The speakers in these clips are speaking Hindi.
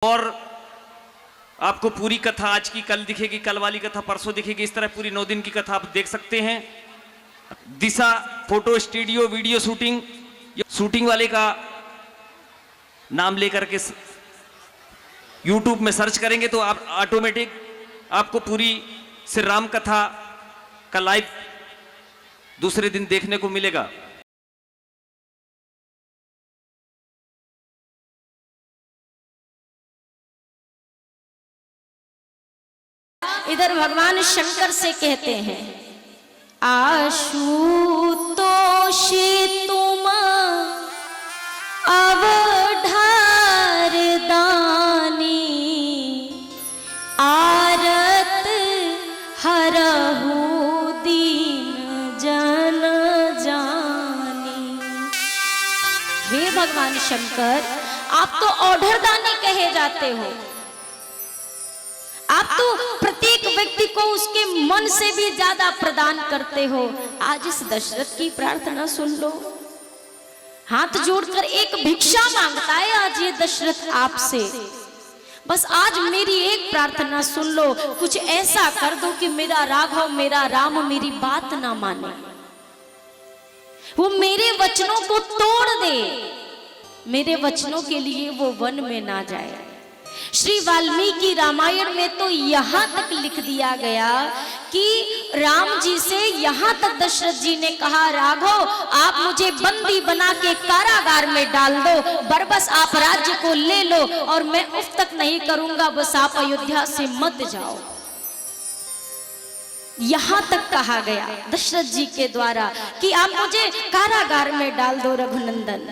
और आपको पूरी कथा आज की कल दिखेगी, कल वाली कथा परसों दिखेगी, इस तरह पूरी 9 दिन की कथा आप देख सकते हैं। दिशा फोटो स्टूडियो वीडियो शूटिंग वाले का नाम लेकर के YouTube में सर्च करेंगे तो आप ऑटोमेटिक आपको पूरी श्री राम कथा का लाइव दूसरे दिन देखने को मिलेगा। इधर भगवान शंकर से कहते हैं, आशुतोष तुम अवधार दानी, आरत हरहु दीन जन जानी। हे भगवान शंकर, आप तो ऑर्डर दानी कहे जाते हो। आप तो प्रत्येक व्यक्ति को उसके मन से भी ज्यादा प्रदान करते हो। आज इस दशरथ की प्रार्थना सुन लो। हाथ जोड़कर एक भिक्षा मांगता है आज ये दशरथ आपसे। बस आज मेरी एक प्रार्थना सुन लो, कुछ ऐसा कर दो कि मेरा राघव, मेरा राम मेरी बात ना माने, वो मेरे वचनों को तोड़ दे, मेरे वचनों के लिए वो वन में ना जाए। श्री वाल्मीकि रामायण में तो यहां तक लिख दिया गया कि राम जी से यहां तक दशरथ जी ने कहा, राघव आप मुझे बंदी बना के कारागार में डाल दो, बस आप राज्य को ले लो और मैं उफ तक नहीं करूंगा, बस आप अयोध्या से मत जाओ। यहां तक कहा गया दशरथ जी के द्वारा कि आप मुझे कारागार में डाल दो रघुनंदन।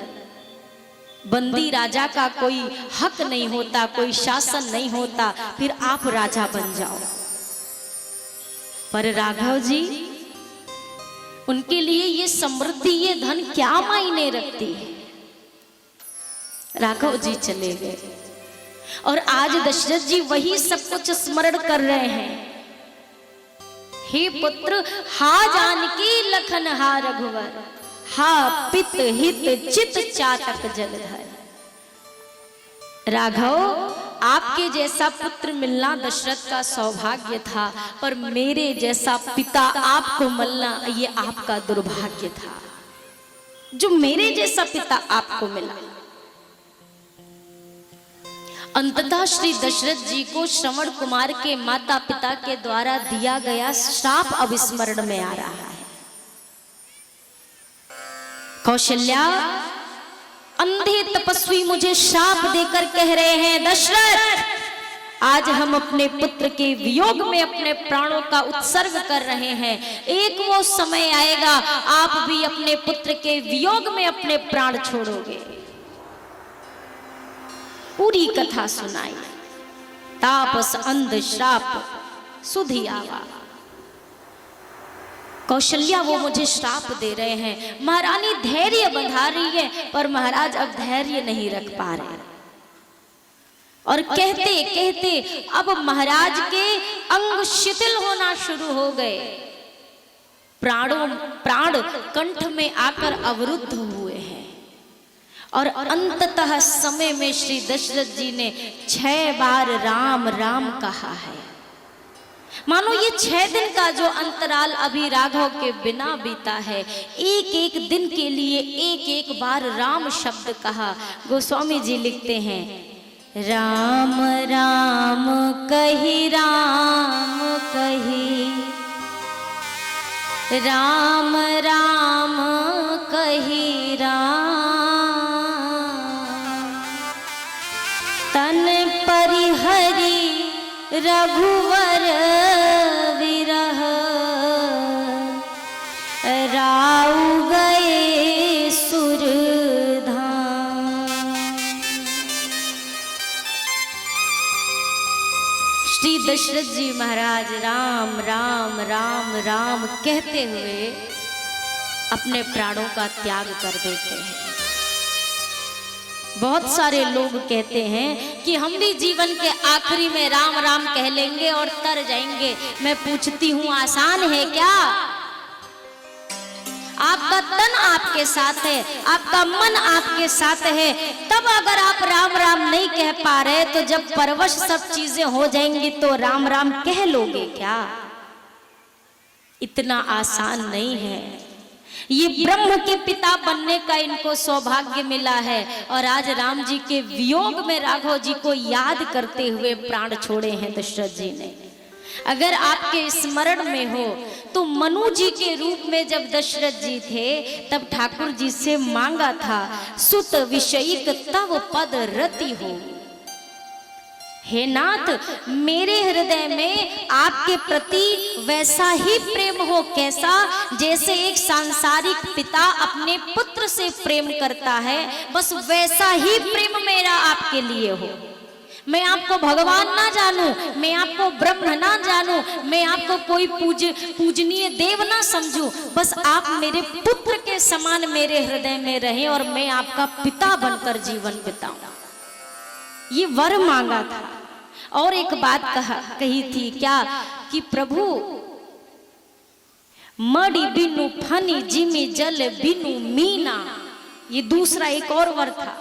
बंदी राजा का कोई हक नहीं होता, कोई शासन नहीं होता, फिर आप राजा बन जाओ। पर राघव जी, उनके लिए ये समृद्धि, ये धन क्या मायने रखती है। राघव जी चले गए और आज दशरथ जी वही सब कुछ स्मरण कर रहे हैं। हे पुत्र, हा जानकी लखन हा रघुवर, हा पित हित चित चातक जलधर। राघव, आपके जैसा पुत्र मिलना दशरथ का सौभाग्य था, पर मेरे जैसा पिता आपको मिलना ये आपका दुर्भाग्य था, जो मेरे जैसा पिता आपको मिला। अंततः श्री दशरथ जी को श्रवण कुमार के माता पिता के द्वारा दिया गया श्राप अब स्मरण में आ रहा है। कौशल्या, अंधे तपस्वी मुझे शाप देकर कह रहे हैं, दशरथ आज हम अपने पुत्र के वियोग में अपने प्राणों का उत्सर्ग कर रहे हैं। एक वो समय आएगा आप भी अपने पुत्र के वियोग में अपने प्राण छोड़ोगे। पूरी कथा सुनाई। तापस अंध श्राप सुधि आवा। कौशल्या, वो मुझे श्राप दे रहे हैं। महारानी धैर्य बंधा रही है, पर महाराज अब धैर्य नहीं रख पा रहे और कहते कहते अब महाराज के अंग शिथिल होना शुरू हो गए। प्राण कंठ में आकर अवरुद्ध हुए हैं और अंततः समय में श्री दशरथ जी ने 6 बार राम राम कहा है। मानो ये 6 दिन का जो अंतराल अभी राघव के बिना बीता है, एक एक दिन के लिए एक एक बार राम शब्द कहा। गोस्वामी जी लिखते हैं, राम राम कही, राम कही, राम राम कही, राम तन परिहरी रघुवर विरह, राउ गए सुरधाम। श्री दशरथ जी महाराज राम राम राम राम कहते हुए अपने प्राणों का त्याग कर देते हैं। बहुत सारे लोग कहते हैं कि हम भी जीवन के आखिरी में राम राम कह लेंगे और तर जाएंगे। मैं पूछती हूं, आसान है क्या? आपका तन आपके साथ है, आपका मन आपके साथ है, तब अगर आप राम राम नहीं कह पा रहे तो जब परवश सब चीजें हो जाएंगी तो राम राम कह लोगे क्या? इतना आसान नहीं है। ये ब्रह्म के पिता बनने का इनको सौभाग्य मिला है और आज राम जी के वियोग में राघव जी को याद करते हुए प्राण छोड़े हैं दशरथ जी ने। अगर आपके स्मरण में हो तो मनु जी के रूप में जब दशरथ जी थे तब ठाकुर जी से मांगा था, सुत विषयिक तव पद रति हो। हे नाथ, मेरे हृदय में आपके प्रति वैसा ही प्रेम हो, कैसा? जैसे एक सांसारिक पिता अपने पुत्र से प्रेम करता है, बस वैसा ही प्रेम मेरा आपके लिए हो। मैं आपको भगवान ना जानूं, मैं आपको ब्रह्म ना जानूं, मैं आपको कोई पूजनीय देव ना समझूं, बस आप मेरे पुत्र के समान मेरे हृदय में रहें और मैं आपका पिता बनकर जीवन बिताऊं। ये वर मांगा था। और एक बात कही थी क्या कि प्रभु मड़ी बिनु फनी जिमी जल बिनु मीना, ये दूसरा एक और वर था।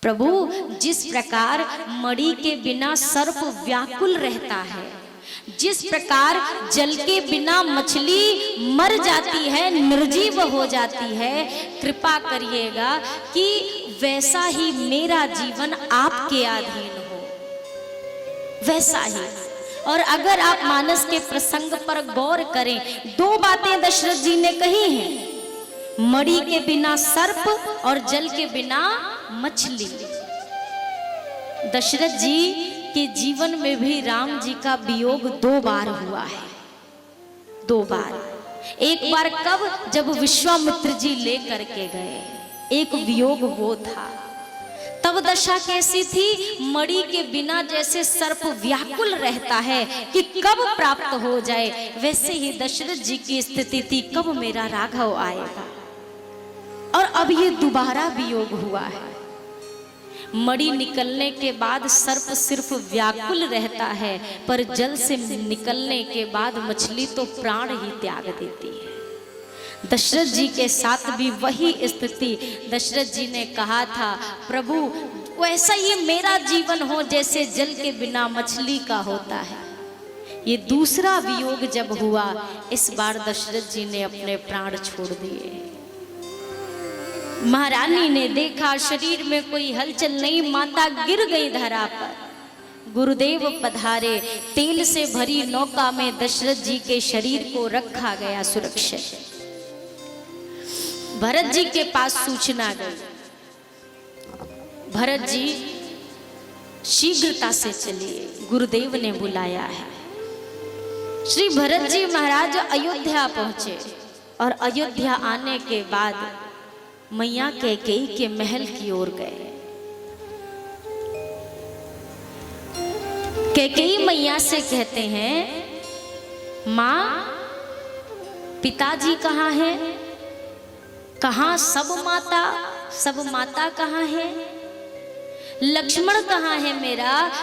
प्रभु जिस प्रकार मड़ी के बिना सर्प व्याकुल रहता है, जिस प्रकार जल के बिना मछली मर जाती है, निर्जीव हो जाती है, कृपा करिएगा कि वैसा ही मेरा जीवन आपके अधीन हो, वैसा ही। और अगर आप मानस के प्रसंग पर गौर करें, दो बातें दशरथ जी ने कही हैं, मणि के बिना सर्प और जल के बिना मछली। दशरथ जी के जीवन में भी राम जी का वियोग 2 बार हुआ है, 2 बार। एक बार कब? जब विश्वामित्र जी लेकर के गए, एक वियोग वो था। तब दशा कैसी थी? मणि के बिना जैसे सर्प व्याकुल रहता है कि कब प्राप्त हो जाए, वैसे ही दशरथ जी की स्थिति थी, कब मेरा राघव आएगा। और अब ये दोबारा वियोग हुआ है। मणि निकलने के बाद सर्प सिर्फ व्याकुल रहता है, पर जल से निकलने के बाद मछली तो प्राण ही त्याग देती है। दशरथ जी के साथ भी वही स्थिति। दशरथ जी ने कहा था, प्रभु वैसा ही मेरा जीवन हो जैसे जल के बिना मछली का होता है। ये दूसरा वियोग जब हुआ, इस बार दशरथ जी ने अपने प्राण छोड़ दिए। महारानी ने देखा शरीर में कोई हलचल नहीं, माता गिर गई धरा पर। गुरुदेव पधारे, तेल से भरी नौका में दशरथ जी के शरीर को रखा गया सुरक्षित। भरत जी के पास सूचना गई, भरत जी शीघ्रता से चलिए, गुरुदेव ने बुलाया है। श्री भरत जी महाराज अयोध्या पहुंचे और अयोध्या आने के बाद मैया कैकेयी के महल की ओर गए। कैकेयी मैया से कहते हैं, माँ पिताजी कहाँ हैं? कहाँ सब माता कहाँ है? लक्ष्मण कहाँ है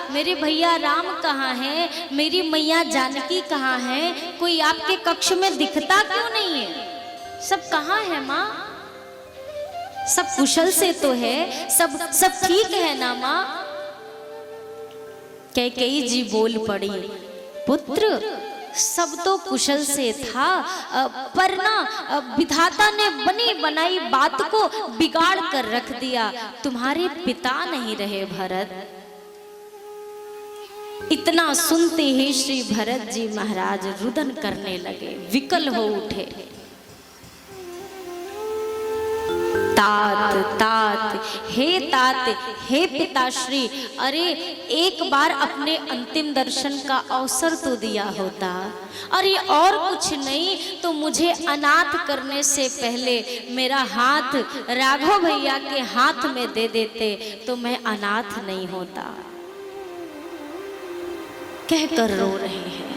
मेरे भैया राम कहाँ है? मेरी मैया जानकी कहाँ है? कोई आपके कक्ष में दिखता क्यों नहीं है? सब कहाँ है माँ? सब कुशल से तो है, सब ठीक है ना माँ? कैकेयी जी बोल पड़ी, पुत्र सब तो कुशल से था, पर ना विधाता ने बनी बनाई बात को बिगाड़ कर रख दिया। तुम्हारे पिता नहीं रहे भरत। इतना सुनते ही श्री भरत जी महाराज रुदन करने लगे, विकल हो उठे। तात हे पिताश्री, अरे एक बार अपने अंतिम दर्शन का अवसर तो दिया होता। अरे और कुछ नहीं तो मुझे अनाथ करने से पहले मेरा हाथ राघव भैया के हाथ में दे देते तो मैं अनाथ नहीं होता। कहकर रो रहे हैं।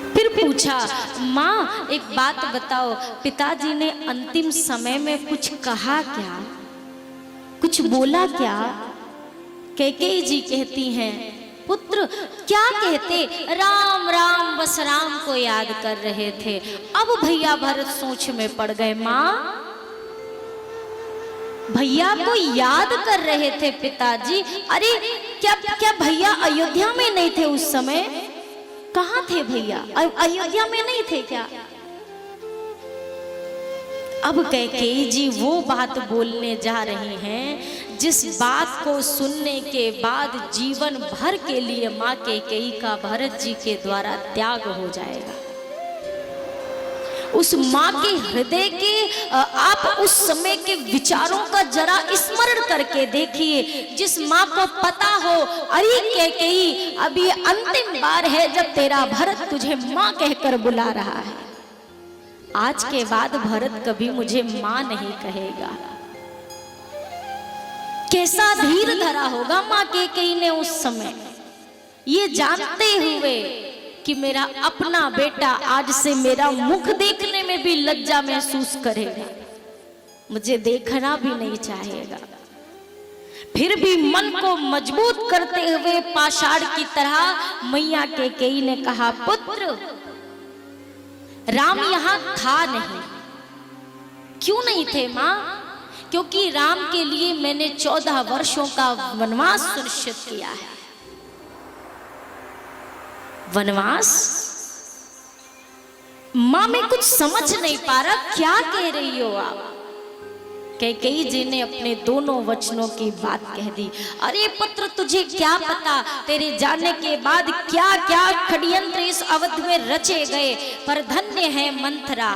फिर पूछा, माँ एक बात बताओ, पिताजी ने अंतिम समय में कुछ कहा क्या, कुछ बोला क्या? कैकेयी जी कहती हैं, पुत्र क्या कहते, राम राम बस राम को याद कर रहे थे। अब भैया भरत सोच में पड़ गए, माँ भैया को याद कर रहे थे पिताजी। अरे क्या क्या भैया अयोध्या में नहीं थे उस समय? कहाँ थे भैया? अयोध्या में नहीं थे क्या? अब कैकेयी जी वो बात बोलने जा रही हैं जिस बात को सुनने के बाद जीवन भर के लिए माँ कैकेयी का भरत जी के द्वारा त्याग हो जाएगा। उस माँ के हृदय के आप उस समय के विचारों का जरा स्मरण करके देखिए। जिस माँ को पता हो, अरे कैकेयी अब ये अंतिम बार है जब तेरा भरत तुझे माँ कहकर बुला रहा है, आज के बाद भरत कभी मुझे माँ नहीं कहेगा। कैसा धीर धरा होगा माँ कैकेयी ने उस समय, ये जानते हुए कि मेरा अपना बेटा आज से मेरा मुख देखने में भी लज्जा महसूस करेगा, मुझे देखना भी नहीं चाहेगा। फिर भी मन को मजबूत करते हुए पाषाण की तरह मैया कैकेयी ने कहा, पुत्र राम यहाँ था नहीं। क्यों नहीं थे माँ? क्योंकि राम के लिए मैंने 14 वर्षों का वनवास सुनिश्चित किया है। वनवास? माँ मैं कुछ समझ नहीं पा रहा, क्या कह रही हो आप? कैकेयी जी ने अपने दोनों वचनों की बात कह दी। अरे पुत्र तुझे क्या पता, तेरे जाने के बाद क्या क्या षड्यंत्र इस अवध में रचे गए, पर धन्य है मंथरा,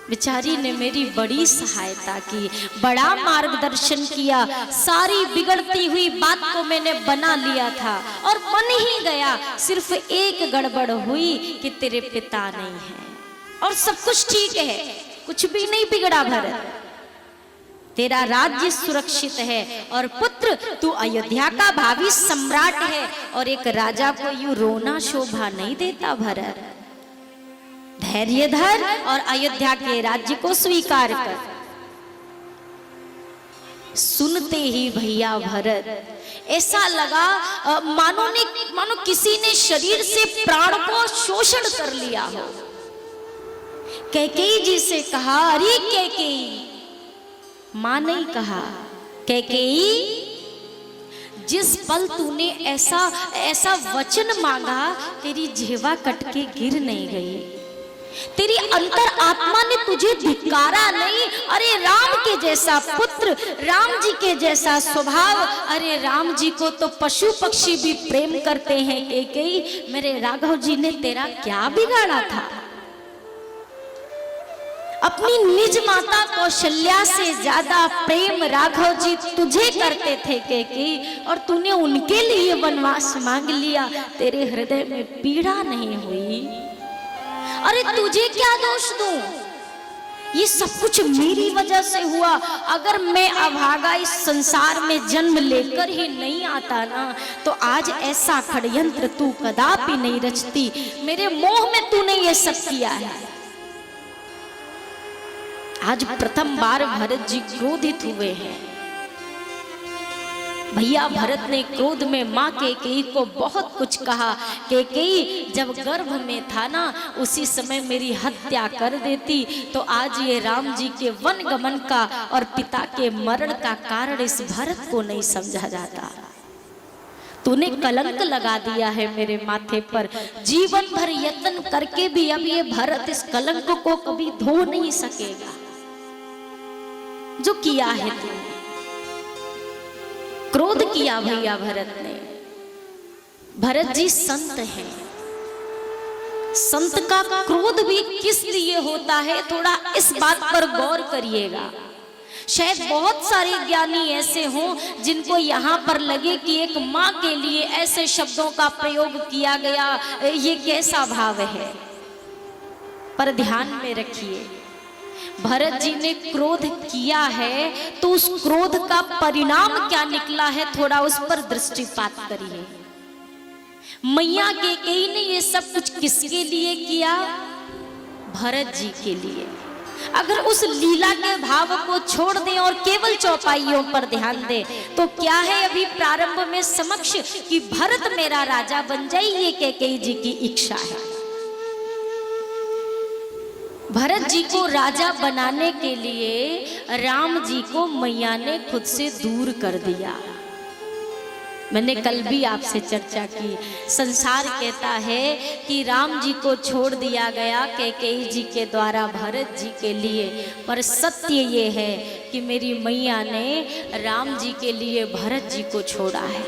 बेचारी ने मेरी बड़ी सहायता की, बड़ा मार्गदर्शन किया। सारी बिगड़ती हुई बात को मैंने बना लिया था और बन ही गया। सिर्फ एक गड़बड़ हुई कि तेरे पिता नहीं है और सब कुछ ठीक है, कुछ भी नहीं बिगड़ा भरत, तेरा राज्य सुरक्षित है। और पुत्र तू अयोध्या का भावी सम्राट है और एक राजा को यूं रोना शोभा नहीं देता भरत। धैर्य धर और अयोध्या के राज्य को स्वीकार कर। सुनते ही भैया भरत ऐसा लगा मानो किसी ने शरीर से प्राण को शोषण कर लिया हो। कैकेयी जी से कहा, अरे कैकेयी, मां नहीं कहा, कैकेयी जिस पल तूने ऐसा वचन मांगा तेरी जिह्वा कट के गिर नहीं गई, तेरी अंतर आत्मा ने तुझे धिक्कारा नहीं। अरे राम के जैसा पुत्र, राम जी के जैसा स्वभाव, अरे राम जी को तो पशु पक्षी भी प्रेम करते हैं। कैकेयी मेरे राघव जी ने तेरा क्या बिगाड़ा था? अपनी निज माता कौशल्या से ज्यादा प्रेम राघव जी तुझे करते थे कैकेयी, और तूने उनके लिए वनवास मांग लिया, तेरे हृदय में पीड़ा नहीं हुई? अरे तुझे क्या दोष दूं? ये सब कुछ मेरी वजह से हुआ। अगर मैं अभागा इस संसार में जन्म लेकर ही नहीं आता ना, तो आज ऐसा षड्यंत्र तू कदापि नहीं रचती। मेरे मोह में तूने ये सब किया है। आज प्रथम बार भरत जी क्रोधित हुए हैं। भैया भरत ने क्रोध में माँ कैकेयी को बहुत कुछ कहा। कैकेयी जब गर्भ में था ना, उसी समय मेरी हत्या कर देती तो आज ये राम जी के वन गमन का और पिता के मरण का कारण इस भरत को नहीं समझा जाता। तूने कलंक लगा दिया है मेरे माथे पर। जीवन भर यत्न करके भी अब ये भरत इस कलंक को कभी धो नहीं सकेगा जो किया है तूने। क्रोध किया भैया भरत ने। भरत जी संत हैं, संत का क्रोध भी किस लिए होता है, थोड़ा इस बात पर गौर करिएगा। शायद बहुत सारे ज्ञानी ऐसे हों जिनको यहाँ पर लगे कि एक माँ के लिए ऐसे शब्दों का प्रयोग किया गया, ये कैसा भाव है। पर ध्यान में रखिए, भरत जी ने क्रोध किया है तो उस क्रोध का परिणाम क्या निकला है, थोड़ा उस पर दृष्टिपात करिए। मैया कैकेयी ने ये सब कुछ किसके लिए किया? भरत जी के लिए। अगर उस लीला के भाव को छोड़ दें और केवल चौपाइयों पर ध्यान दें, तो क्या है अभी प्रारंभ में समक्ष कि भरत मेरा राजा बन जाए, ये कैकेयी जी की इच्छा है। भरत जी को राजा बनाने के लिए राम जी को मैया ने खुद से दूर कर दिया। मैंने कल भी आपसे चर्चा की, संसार कहता है कि राम जी को छोड़ दिया गया कैकेयी जी के द्वारा भरत जी के लिए, पर सत्य ये है कि मेरी मैया ने राम जी के लिए भरत जी को छोड़ा है।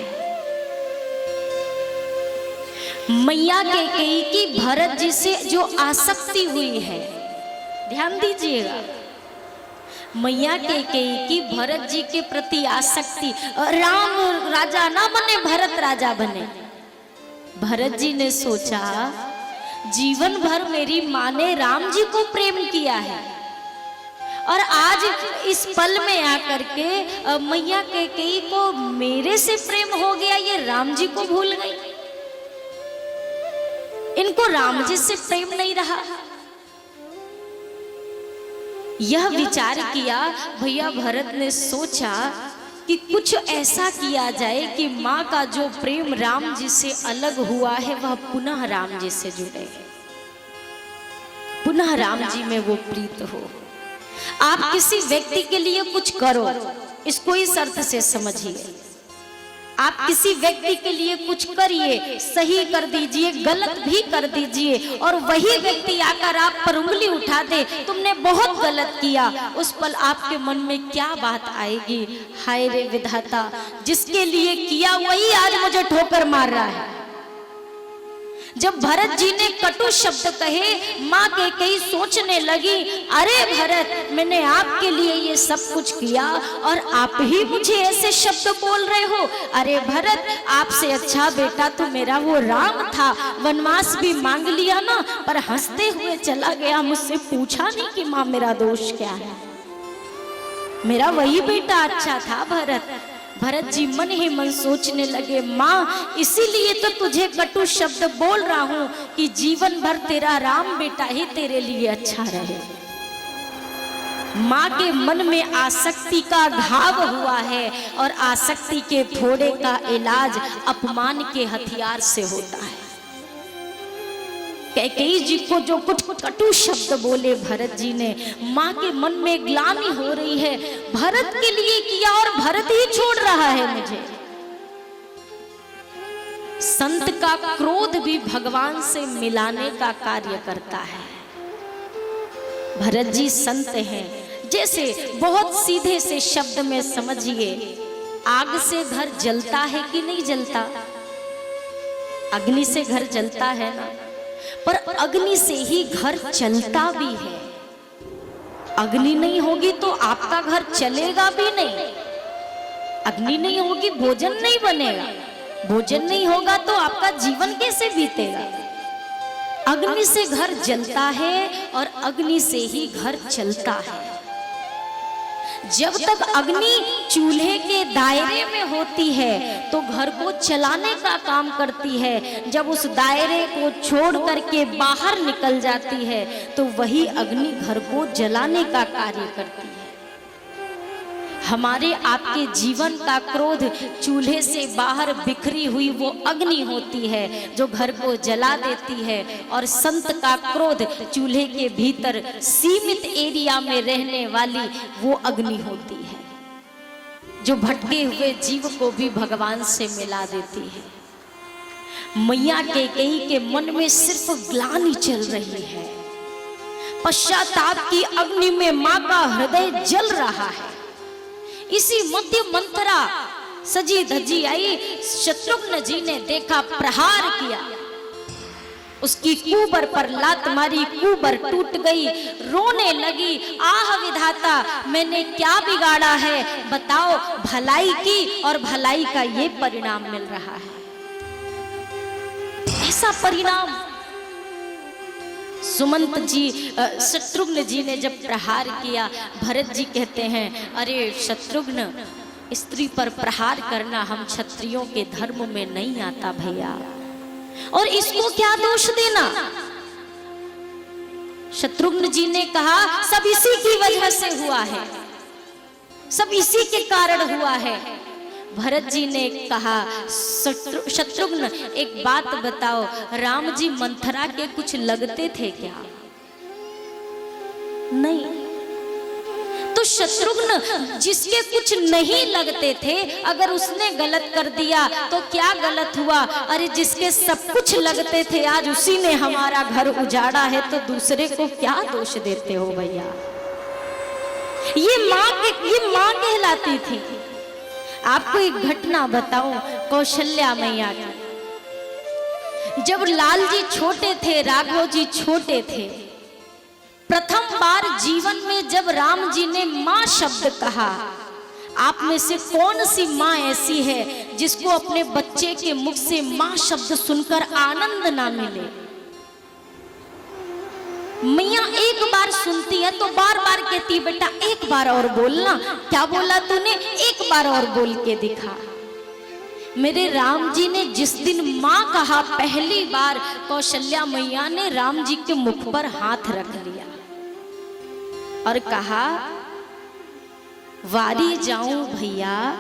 मैया कैकेयी की भरत जी से जो आसक्ति हुई है, ध्यान दीजिएगा, मैया कैकेयी की भरत जी के प्रति आसक्ति, राम राजा ना बने भरत राजा बने। भरत जी ने सोचा जीवन भर मेरी माँ ने राम जी को प्रेम किया है और आज इस पल में आकर के मैया कैकेयी को मेरे से प्रेम हो गया, ये राम जी को भूल गई, इनको राम जी से प्रेम नहीं रहा। यह विचार किया भैया भरत ने सोचा कि कुछ ऐसा किया जाए कि माँ का जो प्रेम राम जी से अलग हुआ है वह पुनः राम जी से जुड़े, पुनः राम जी में वो प्रीत हो। आप किसी व्यक्ति के लिए कुछ करो, इसको इस अर्थ से समझिए। आप किसी व्यक्ति के लिए कुछ करिए, सही कर दीजिए, गलत भी कर दीजिए, और वही व्यक्ति आकर आप पर उंगली उठा दे, तुमने बहुत गलत किया, उस पल आपके मन में क्या बात आएगी, हाय रे विधाता, जिसके लिए किया वही आज मुझे ठोकर मार रहा है। जब भरत जी ने कटु शब्द कहे, माँ कैकेयी सोचने लगी, अरे भरत, मैंने आपके लिए ये सब कुछ किया और आप ही मुझे ऐसे शब्द बोल रहे हो। अरे भरत, आपसे अच्छा बेटा तो मेरा वो राम था, वनवास भी मांग लिया ना, पर हंसते हुए चला गया, मुझसे पूछा नहीं कि माँ मेरा दोष क्या है, मेरा वही बेटा अच्छा था भरत। भरत जी मन ही मन सोचने लगे, माँ इसीलिए तो तुझे कटु शब्द बोल रहा हूं कि जीवन भर तेरा राम बेटा ही तेरे लिए अच्छा रहे। माँ के मन में आसक्ति का घाव हुआ है और आसक्ति के फोड़े का इलाज अपमान के हथियार से होता है। कैकेयी जी को जो कुछ कटु शब्द बोले भरत जी ने, माँ के मन में ग्लानि हो रही है, भरत के लिए किया और भरत ही छोड़ रहा है मुझे। संत का क्रोध भी भगवान से मिलाने का कार्य करता है। भरत जी संत हैं, जैसे बहुत सीधे से शब्द में समझिए, आग से घर जलता है कि नहीं जलता? अग्नि से घर जलता है ना, पर अग्नि से ही घर चलता भी है। अग्नि नहीं होगी तो आपका घर चलेगा भी नहीं। अग्नि नहीं होगी भोजन नहीं बनेगा, भोजन नहीं होगा तो आपका जीवन कैसे बीतेगा। अग्नि से घर जलता है और अग्नि से ही घर चलता है। जब तक अग्नि चूल्हे के दायरे में होती है तो घर को चलाने का काम करती है, जब उस दायरे को छोड़ करके बाहर निकल जाती है तो वही अग्नि घर को जलाने का कार्य करती है। हमारे आपके जीवन का क्रोध चूल्हे से बाहर बिखरी हुई वो अग्नि होती है जो घर को जला देती है, और संत का क्रोध चूल्हे के भीतर सीमित एरिया में रहने वाली वो अग्नि होती है जो भटके हुए जीव को भी भगवान से मिला देती है। मैया कैकेयी के मन में सिर्फ ग्लानि चल रही है, पश्चाताप की अग्नि में माँ का हृदय जल रहा है। इसी मध्य मंथरा सजी धजी आई, शत्रुघ्न जी ने देखा, प्रहार किया, उसकी कुबर पर लात मारी, कुबर टूट गई, रोने लगी, आह विधाता मैंने क्या बिगाड़ा है, बताओ, भलाई की और भलाई का ये परिणाम मिल रहा है। ऐसा परिणाम सुमंत जी, शत्रुघ्न जी ने जब प्रहार किया, भरत जी कहते हैं, अरे शत्रुघ्न, स्त्री पर प्रहार करना हम क्षत्रियों के धर्म में नहीं आता भैया, और इसको क्या दोष देना। शत्रुघ्न जी ने कहा सब इसी की वजह से हुआ है, सब इसी के कारण हुआ है। भरत जी ने कहा शत्रुघ्न एक बात बताओ, राम जी मंथरा के कुछ लगते थे क्या? नहीं। तो शत्रुघ्न जिसके कुछ नहीं लगते थे, अगर उसने गलत कर दिया तो क्या गलत हुआ? अरे जिसके सब कुछ लगते थे आज उसी ने हमारा घर उजाड़ा है, तो दूसरे को क्या दोष देते हो भैया? ये माँ कहलाती थी। आपको एक घटना बताऊं कौशल्या मैया की। जब लाल जी छोटे थे, राघव जी छोटे थे, प्रथम बार जीवन में जब राम जी ने माँ शब्द कहा, आप में से कौन सी माँ ऐसी है जिसको अपने बच्चे के मुख से माँ शब्द सुनकर आनंद ना मिले? मैया एक बार सुनती है तो बार बार कहती है बेटा एक बार और बोलना। क्या बोला तूने? एक बार और बोल के दिखा। मेरे राम जी ने जिस दिन माँ कहा पहली बार, कौशल्या मैया ने राम जी के मुख पर हाथ रख लिया और कहा वारी जाऊं भैया।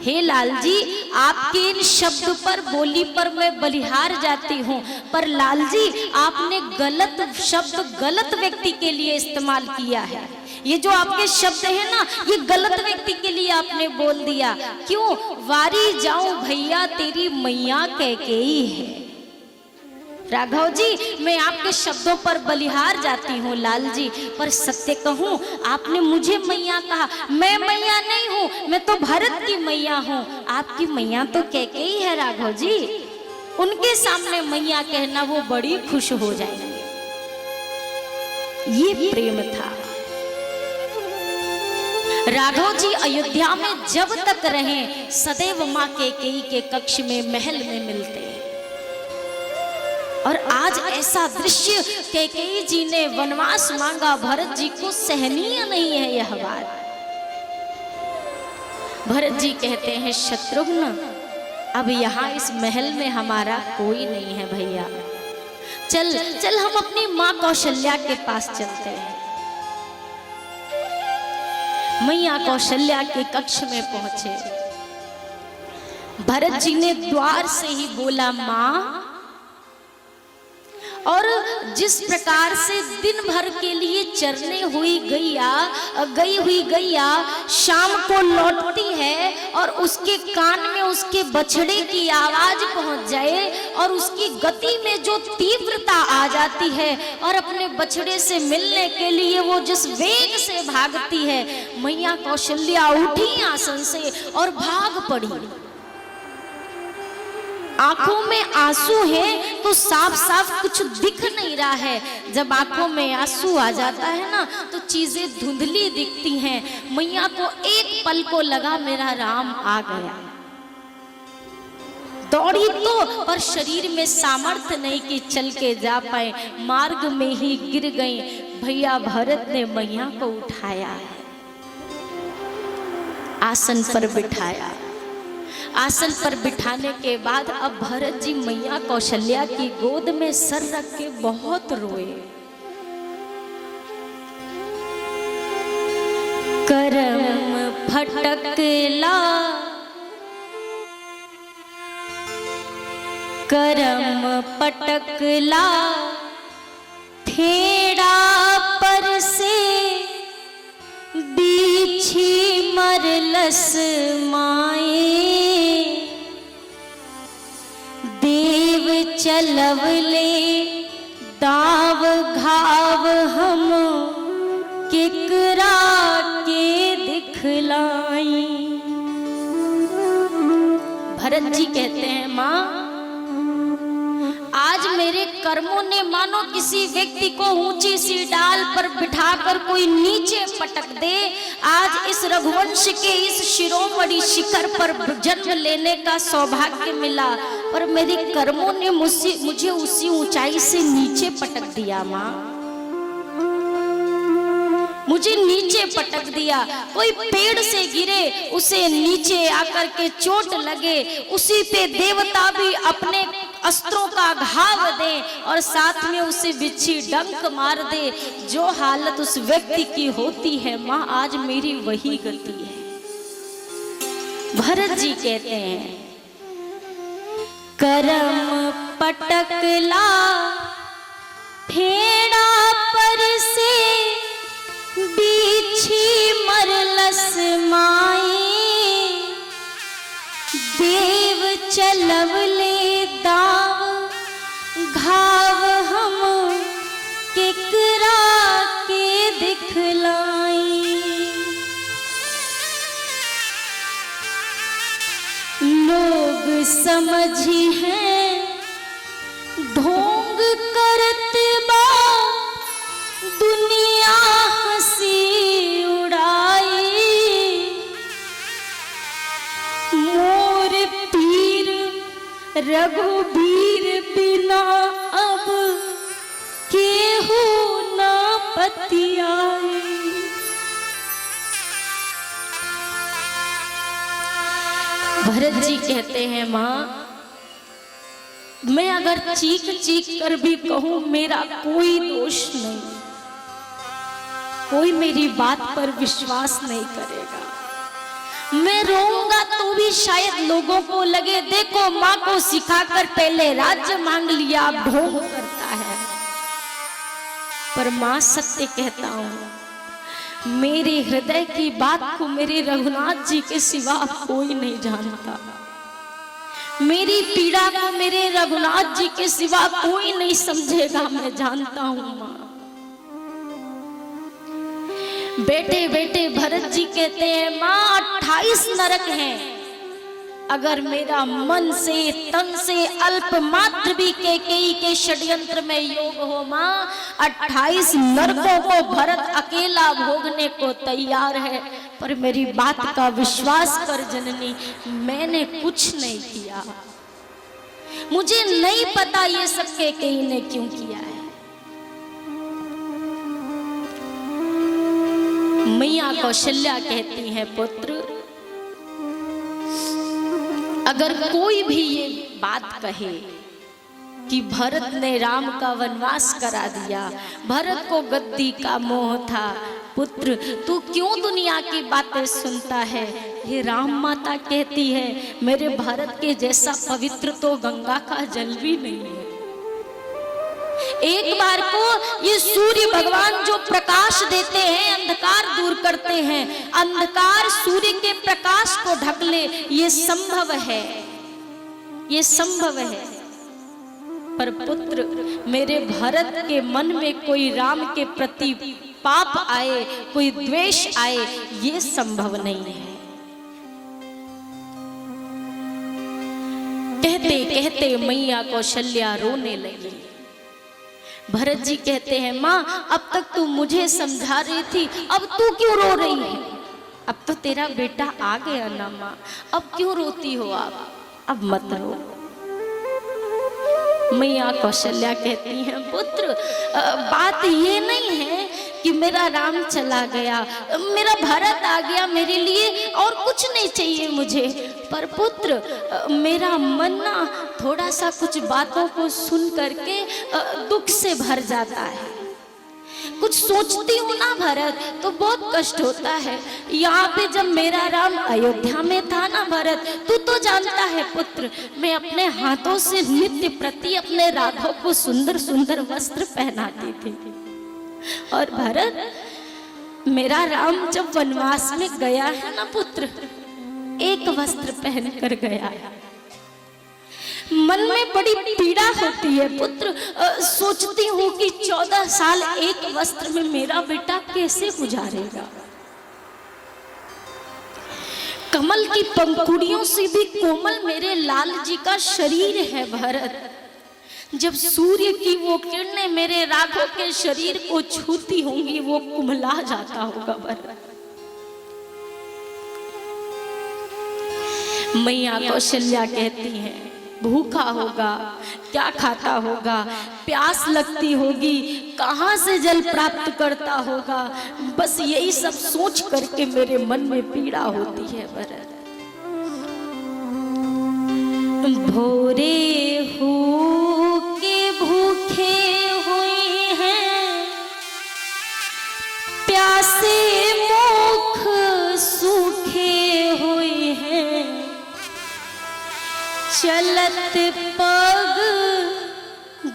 हे लाल जी, आपके इन शब्द पर, बोली पर मैं बलिहार जाती हूँ, पर लाल जी आपने गलत शब्द गलत व्यक्ति के लिए इस्तेमाल किया है। ये जो आपके शब्द है ना, ये गलत व्यक्ति के लिए आपने बोल दिया। क्यों? वारी जाऊं भैया तेरी मैया कैकेयी है। राघव जी मैं आपके शब्दों पर बलिहार जाती हूँ लाल जी, पर सत्य कहूँ आपने मुझे मैया कहा, मैं मैया नहीं हूँ, मैं तो भरत की मैया हूँ। आपकी मैया तो कैकेयी है राघव जी। उनके सामने मैया कहना वो बड़ी खुश हो जाएंगे। ये प्रेम था। राघव जी अयोध्या में जब तक रहे सदैव माँ कैकेयी के कक्ष में, महल में मिलते हैं। और आज ऐसा दृश्य कैकेयी जी ने वनवास मांगा, भरत जी को सहनीय नहीं है यह बात। भरत जी कहते हैं शत्रुघ्न अब यहाँ इस महल में हमारा कोई नहीं है भैया, चल चल हम अपनी माँ कौशल्या के पास चलते हैं। मैया कौशल्या के कक्ष में पहुंचे। भरत जी ने द्वार से ही बोला माँ, और जिस प्रकार से दिन भर के लिए चरने हुई गैया शाम को लौटती है और उसके कान में उसके बछड़े की आवाज पहुंच जाए और उसकी गति में जो तीव्रता आ जाती है और अपने बछड़े से मिलने के लिए वो जिस वेग से भागती है, मैया कौशल्या उठी आसन से और भाग पड़ी। आंखों में आंसू है तो साफ साफ कुछ दिख नहीं रहा है। जब आंखों में आंसू आ जाता है ना तो चीजें धुंधली दिखती हैं। मैया को एक पल को लगा मेरा राम आ गया। दौड़ी तो पर शरीर में सामर्थ्य नहीं कि चल के जा पाए, मार्ग में ही गिर गई। भैया भरत ने मैया को उठाया, आसन पर बिठाया। आसन पर बिठाने के बाद अब भरत जी मैया कौशल्या की गोद में सर रख के बहुत रोए। करम फटकला, करम पटकला, ठेड़ा पर से बीछी मरलस माए। देव चलवले दाव घाव हम केकरा के दिखलाई। भरत जी कहते हैं माँ, आज मेरे कर्मों ने मानो किसी व्यक्ति को ऊंची सी डाल पर बिठाकर कोई नीचे पटक दे। आज इस रघुवंश के इस शिरोमणि शिखर पर जन्म लेने का सौभाग्य मिला, पर मेरे कर्मों ने मुझे उसी ऊंचाई से नीचे पटक दिया। माँ मुझे नीचे पटक दिया। कोई पेड़ से गिरे, उसे नीचे आकर के चोट लगे, उसी पे देवता भी अपने अस्त्रों का घाव दे और साथ में उसे बिच्छी डंक मार दे। जो हालत उस व्यक्ति की होती है माँ, आज मेरी वही गति है। भरत जी कहते हैं, करम पटकला फेड़ा पर से बीछी मरलस माई, देव चलवले दाव घाव हम केकरा के दिखलाई। लोग समझी हैं ढोंग करत बा, दुनिया हंसी उड़ाई। मोर पीर रघुबीर बिना अब केहू ना पतियाई। भरत जी कहते हैं माँ, मैं अगर चीख चीख कर भी कहूं मेरा कोई दोष नहीं, कोई मेरी बात पर विश्वास नहीं करेगा। मैं रोऊंगा तो भी शायद लोगों को लगे देखो माँ को सिखाकर पहले राज्य मांग लिया, अब ढोंग करता है। पर माँ सत्य कहता हूं, मेरे हृदय की बात को मेरे रघुनाथ जी के सिवा कोई नहीं जानता। मेरी पीड़ा को मेरे रघुनाथ जी के सिवा कोई नहीं समझेगा, मैं जानता हूं माँ। बेटे बेटे भरत जी कहते हैं माँ 28 नरक हैं, अगर मेरा मन से तन से अल्प मात्र भी कैकेयी के षड्यंत्र में योग हो माँ, 28 नरकों को भरत अकेला भोगने को तैयार है। पर मेरी बात का विश्वास कर जननी, मैंने कुछ नहीं किया, मुझे नहीं पता ये सब कैकेयी ने क्यों किया है। मैया कौशल्या कहती है पुत्र, अगर कोई भी ये बात कहे कि भरत ने राम का वनवास करा दिया, भरत को गद्दी का मोह था, पुत्र तू क्यों दुनिया की बातें सुनता है। ये राम माता कहती है मेरे भरत के जैसा पवित्र तो गंगा का जल भी नहीं है। एक बार को ये सूर्य भगवान जो प्रकाश देते हैं, अंधकार दूर करते हैं, अंधकार सूर्य के प्रकाश को ढक ले, ये संभव है, ये संभव है। पर पुत्र मेरे भरत के मन में कोई राम के प्रति पाप आए, कोई द्वेष आए, ये संभव नहीं है। कहते कहते मैया कौशल्या रोने लगी। भरत जी कहते हैं माँ, अब तक तू मुझे समझा रही थी, अब तू क्यों रो रही है। अब तो तेरा बेटा आ गया ना माँ, अब क्यों रोती हो आप, अब मत रो। मैया कौशल्या कहती हैं पुत्र बात ये नहीं है कि मेरा राम चला गया, मेरा भरत आ गया मेरे लिए, और कुछ नहीं चाहिए मुझे। पर पुत्र मेरा मन ना थोड़ा सा कुछ बातों को सुन करके दुख से भर जाता है। कुछ सोचती हूँ ना भरत तो बहुत कष्ट होता है। यहाँ पे जब मेरा राम अयोध्या में था ना भरत, तू तो जानता है पुत्र, मैं अपने हाथों से नित्य प्रति अपने राघव को सुंदर सुंदर वस्त्र पहनाती थी। और भरत मेरा राम जब वनवास में गया है ना पुत्र, एक वस्त्र पहन कर गया है। मन में बड़ी पीड़ा होती है पुत्र, सोचती हूँ कि 14 साल एक वस्त्र में मेरा बेटा कैसे गुजारेगा। कमल की पंखुड़ियों से भी कोमल मेरे लाल जी का शरीर है भरत। जब सूर्य की वो किरणें मेरे राघव के शरीर को छूती होंगी, वो कुम्हला जाता होगा भरत। मैया कौशल्या कहती हैं भूखा होगा, क्या खाता होगा, प्यास लगती होगी, कहाँ से जल प्राप्त करता होगा, बस यही सब सोच करके मेरे मन में पीड़ा होती है भरत। भोरे हो चलत पग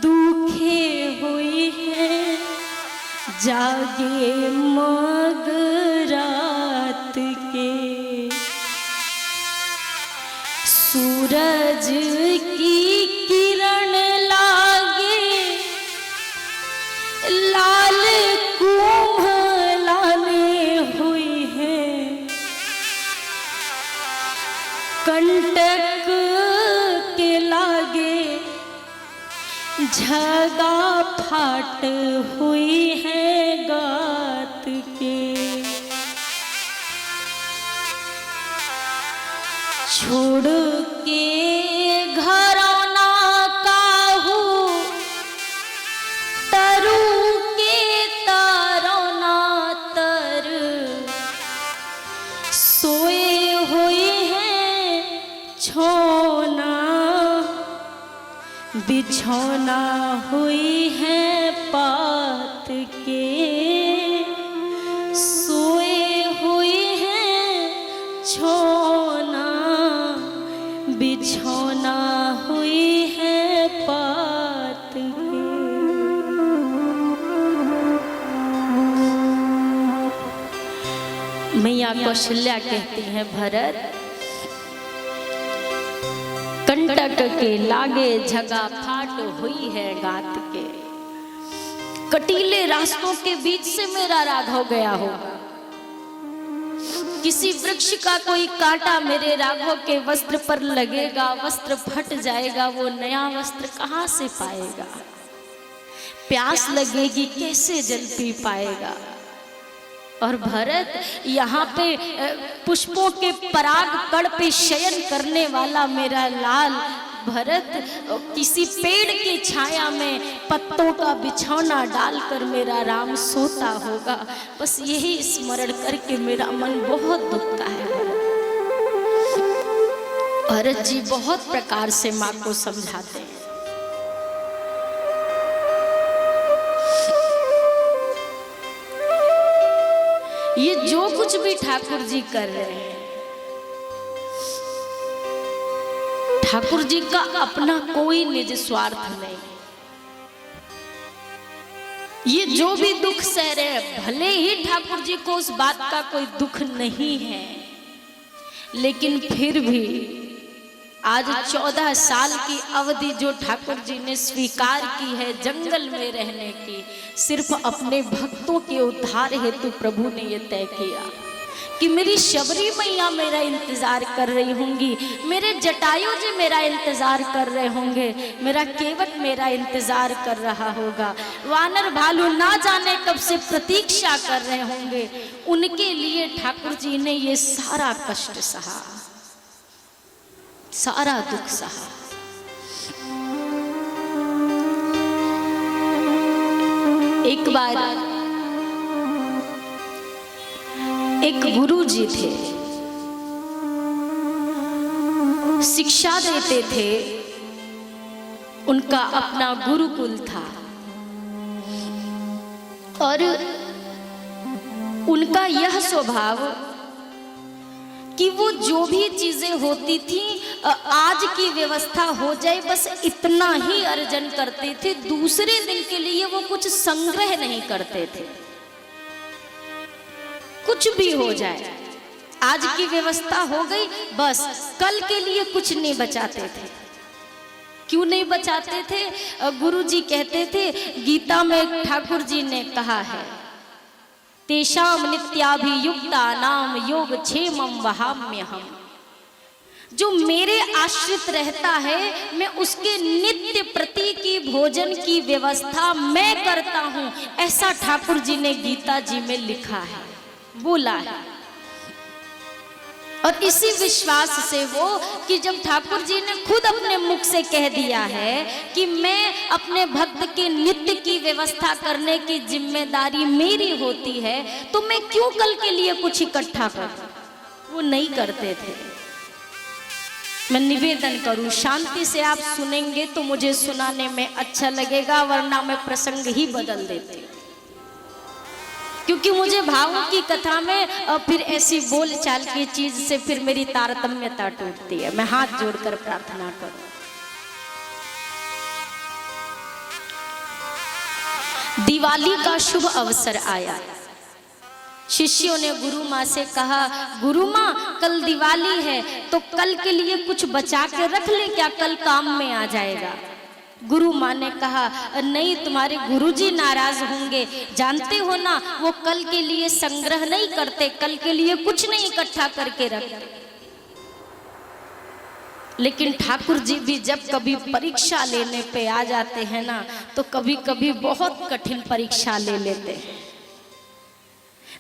दुखे हुई है, जागे मग रात के। सूरज की किरण लागे लाल कुम्हलाने हुई है, कंटक के लागे झगा फाट हुई है गात के। छोड़ के घरौना काहू तरु के तरौना तर, सोए हुए हैं छोना बिछौना हुई है पात के। सोए हुए हैं छोना बिछौना हुई है पात के। मैया कौशल्या कहती हैं, भरत कंटक के लागे झगा फाट हुई है गात के। कटीले रास्तों के बीच से मेरा राघव गया होगा, किसी वृक्ष का कोई कांटा मेरे राघव के वस्त्र पर लगेगा, वस्त्र फट जाएगा, वो नया वस्त्र कहाँ से पाएगा? प्यास लगेगी कैसे जल पी पाएगा? और भरत यहाँ पे पुष्पों के पराग कण पे शयन करने वाला मेरा लाल भरत किसी पेड़ की छाया में पत्तों का बिछौना डालकर मेरा राम सोता होगा। बस यही स्मरण करके मेरा मन बहुत दुखता है। भरत जी बहुत प्रकार से माँ को समझाते हैं। ये जो कुछ भी ठाकुर जी कर रहे हैं, ठाकुर जी का अपना कोई निज स्वार्थ नहीं। ये जो भी दुख सह रहे हैं, भले ही ठाकुर जी को उस बात का कोई दुख नहीं है, लेकिन फिर भी आज 14 साल की अवधि जो ठाकुर जी ने स्वीकार की है जंगल में रहने की, सिर्फ अपने भक्तों के उद्धार हेतु प्रभु ने यह तय किया कि मेरी शबरी मैया मेरा इंतजार कर रही होंगी, मेरे जटायु जी मेरा इंतजार कर रहे होंगे, मेरा केवट मेरा इंतजार कर रहा होगा, वानर भालू ना जाने कब से प्रतीक्षा कर रहे होंगे। उनके लिए ठाकुर जी ने ये सारा कष्ट सहा, सारा दुख सहा। एक बार एक गुरु जी थे, शिक्षा देते थे, उनका अपना गुरुकुल था और उनका यह स्वभाव कि वो जो भी चीजें होती थी आज की व्यवस्था हो जाए बस इतना ही अर्जन करते थे, दूसरे दिन के लिए वो कुछ संग्रह नहीं करते थे। कुछ भी हो जाए, आज की व्यवस्था हो गई बस, कल के लिए कुछ नहीं बचाते थे। क्यों नहीं बचाते थे? गुरु जी कहते थे, गीता में ठाकुर जी ने कहा है, तेषाम नित्याभियुक्ता नाम योग क्षेमम वहाम्यहम्। जो मेरे आश्रित रहता है मैं उसके नित्य प्रति की भोजन की व्यवस्था मैं करता हूं, ऐसा ठाकुर जी ने गीता जी में लिखा है, बोला है। और इसी विश्वास से वो कि जब ठाकुर जी ने खुद अपने मुख से कह दिया है कि मैं अपने भक्त के नित्य की व्यवस्था करने की जिम्मेदारी मेरी होती है, तो मैं क्यों कल के लिए कुछ इकट्ठा करूं? वो नहीं करते थे। मैं निवेदन करूं, शांति से आप सुनेंगे तो मुझे सुनाने में अच्छा लगेगा, वरना मैं प्रसंग ही बदल देती। क्योंकि मुझे भावों की कथा में फिर ऐसी बोल चाल की चीज से फिर मेरी तारतम्यता टूटती है। मैं हाथ जोड़कर प्रार्थना करूं। दिवाली का शुभ अवसर आया। शिष्यों ने गुरु माँ से कहा, गुरु माँ कल दिवाली है तो कल के लिए कुछ बचा के रख ले, क्या कल काम में आ जाएगा। गुरु माँ ने कहा, नहीं, तुम्हारे गुरुजी नाराज होंगे, जानते हो ना वो कल के लिए संग्रह नहीं करते, कल के लिए कुछ नहीं इकट्ठा करके रखते। लेकिन ठाकुर जी भी जब कभी परीक्षा लेने पे आ जाते हैं ना, तो कभी कभी बहुत कठिन परीक्षा ले लेते हैं।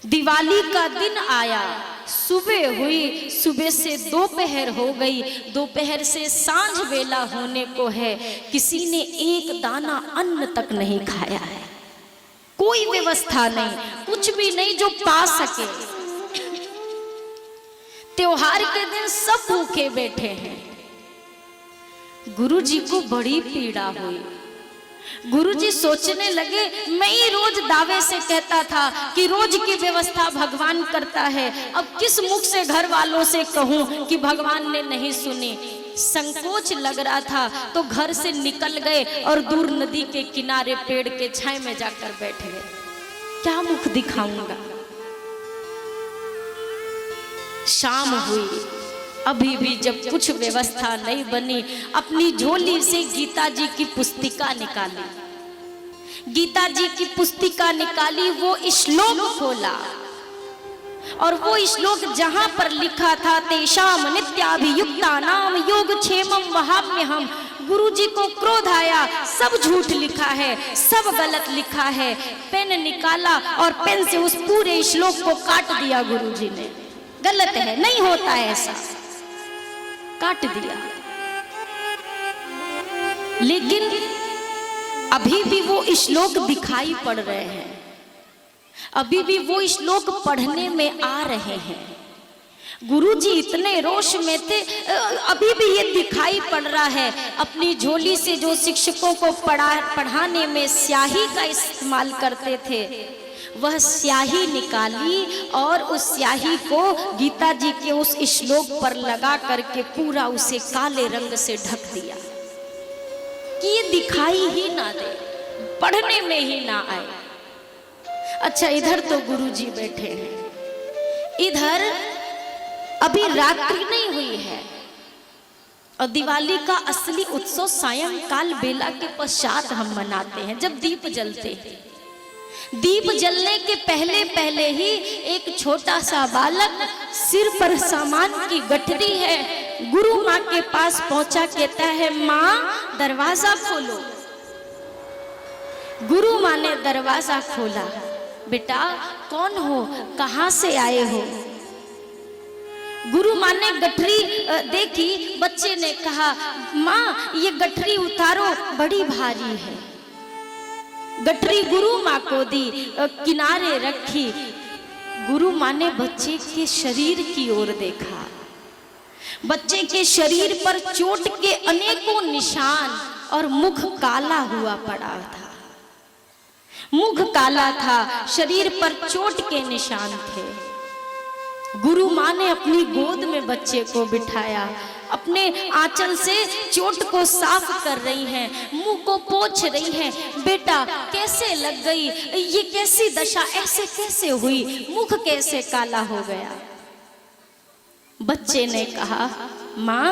दिवाली का दिन आया, सुबह हुई, सुबह से दोपहर हो गई, दोपहर से सांझ वेला होने को है, किसी ने एक दाना अन्न तक नहीं खाया है। कोई व्यवस्था नहीं, कुछ भी नहीं जो पा सके। त्योहार के दिन सब भूखे बैठे हैं। गुरुजी को बड़ी पीड़ा हुई। गुरुजी सोचने लगे, मैं ही रोज दावे से कहता था कि रोज की व्यवस्था भगवान करता है, अब किस मुख से घर वालों से कहूं कि भगवान ने नहीं सुनी। संकोच लग रहा था तो घर से निकल गए और दूर नदी के किनारे पेड़ के छाए में जाकर बैठ गए। क्या मुख दिखाऊंगा। शाम हुई, अभी भी जब कुछ व्यवस्था नहीं बनी, अपनी झोली से गीता जी की पुस्तिका निकाली। गीता जी की पुस्तिका निकाली, वो श्लोक खोला और वो श्लोक जहां पर लिखा था, तेषाम नित्याभियुक्तानाम योगक्षेमं वहाम्यहम्। गुरुजी को क्रोध आया, सब झूठ लिखा है, सब गलत लिखा है। पेन निकाला और पेन से उस पूरे श्लोक को काट दिया गुरुजी ने। गलत है, नहीं होता है ऐसा, काट दिया। लेकिन अभी भी वो श्लोक दिखाई पड़ रहे हैं, अभी भी वो श्लोक पढ़ने में आ रहे हैं। गुरुजी इतने रोष में थे, अभी भी ये दिखाई पड़ रहा है। अपनी झोली से जो शिक्षकों को पढ़ाने में स्याही का इस्तेमाल करते थे, वह स्याही निकाली और उस स्याही को गीता जी के उस श्लोक पर लगा करके पूरा उसे काले रंग से ढक दिया कि ये दिखाई ही ना दे, पढ़ने में ही ना आए। अच्छा, इधर तो गुरुजी बैठे हैं, इधर अभी रात्रि नहीं हुई है और दिवाली का असली उत्सव सायंकाल बेला के पश्चात हम मनाते हैं, जब दीप जलते हैं। दीप जलने के पहले पहले ही एक छोटा सा बालक सिर पर सामान की गठरी है, गुरु माँ के पास पहुंचा, कहता है, माँ दरवाजा खोलो। गुरु माँ ने दरवाजा खोला। बेटा कौन हो, कहां से आए हो? गुरु माँ ने गठरी देखी, बच्चे ने कहा, माँ ये गठरी उतारो, बड़ी भारी है। गठरी गुरु माँ को दी, किनारे रखी। गुरु माँ ने बच्चे के शरीर की ओर देखा। बच्चे के शरीर पर चोट के अनेकों निशान और मुख काला हुआ पड़ा था। मुख काला था, शरीर पर चोट के निशान थे। गुरु माँ ने अपनी गोद में बच्चे को बिठाया, अपने आंचल से चोट को साफ कर रही हैं, मुंह को पोंछ रही हैं। बेटा कैसे लग गई, ये कैसी दशा, ऐसे कैसे हुई, मुख कैसे काला हो गया? बच्चे ने कहा, माँ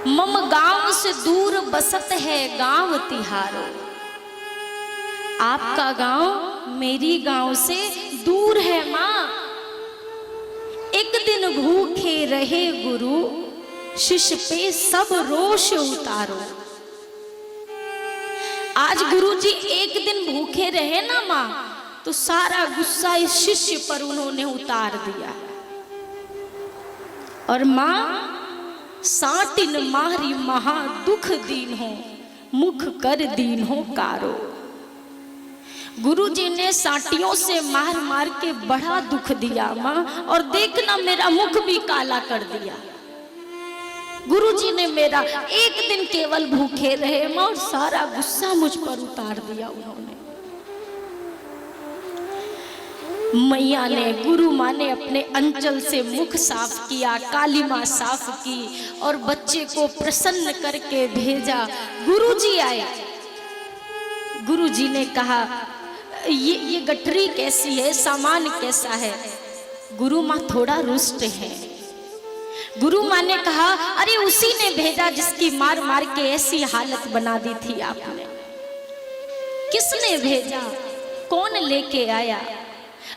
मम गांव से दूर बसत है गांव तिहारो। आपका गांव मेरी गांव से दूर है माँ। एक दिन भूखे रहे गुरु, शिष्य पे सब रोष उतारो। आज गुरुजी एक दिन भूखे रहे ना माँ, तो सारा गुस्सा इस शिष्य पर उन्होंने उतार दिया। और माँ साटिन मारी महा दुख दीन हो, मुख कर दीन हो कारो। गुरुजी ने साटियों से मार मार के बड़ा दुख दिया माँ, और देखना मेरा मुख भी काला कर दिया। गुरुजी ने मेरा एक दिन केवल भूखे रहे माँ, और सारा गुस्सा मुझ पर उतार दिया उन्होंने। मैया ने, गुरु माँ ने अपने अंचल से मुख साफ किया, काली माँ साफ की और बच्चे को प्रसन्न करके भेजा। गुरुजी आए, गुरुजी ने कहा ये गठरी कैसी है, सामान कैसा है? गुरु माँ थोड़ा रुष्ट है। गुरु माँ ने कहा अरे उसी ने भेजा जिसकी मार मार के ऐसी हालत बना दी थी आपने। किसने भेजा? कौन लेके आया?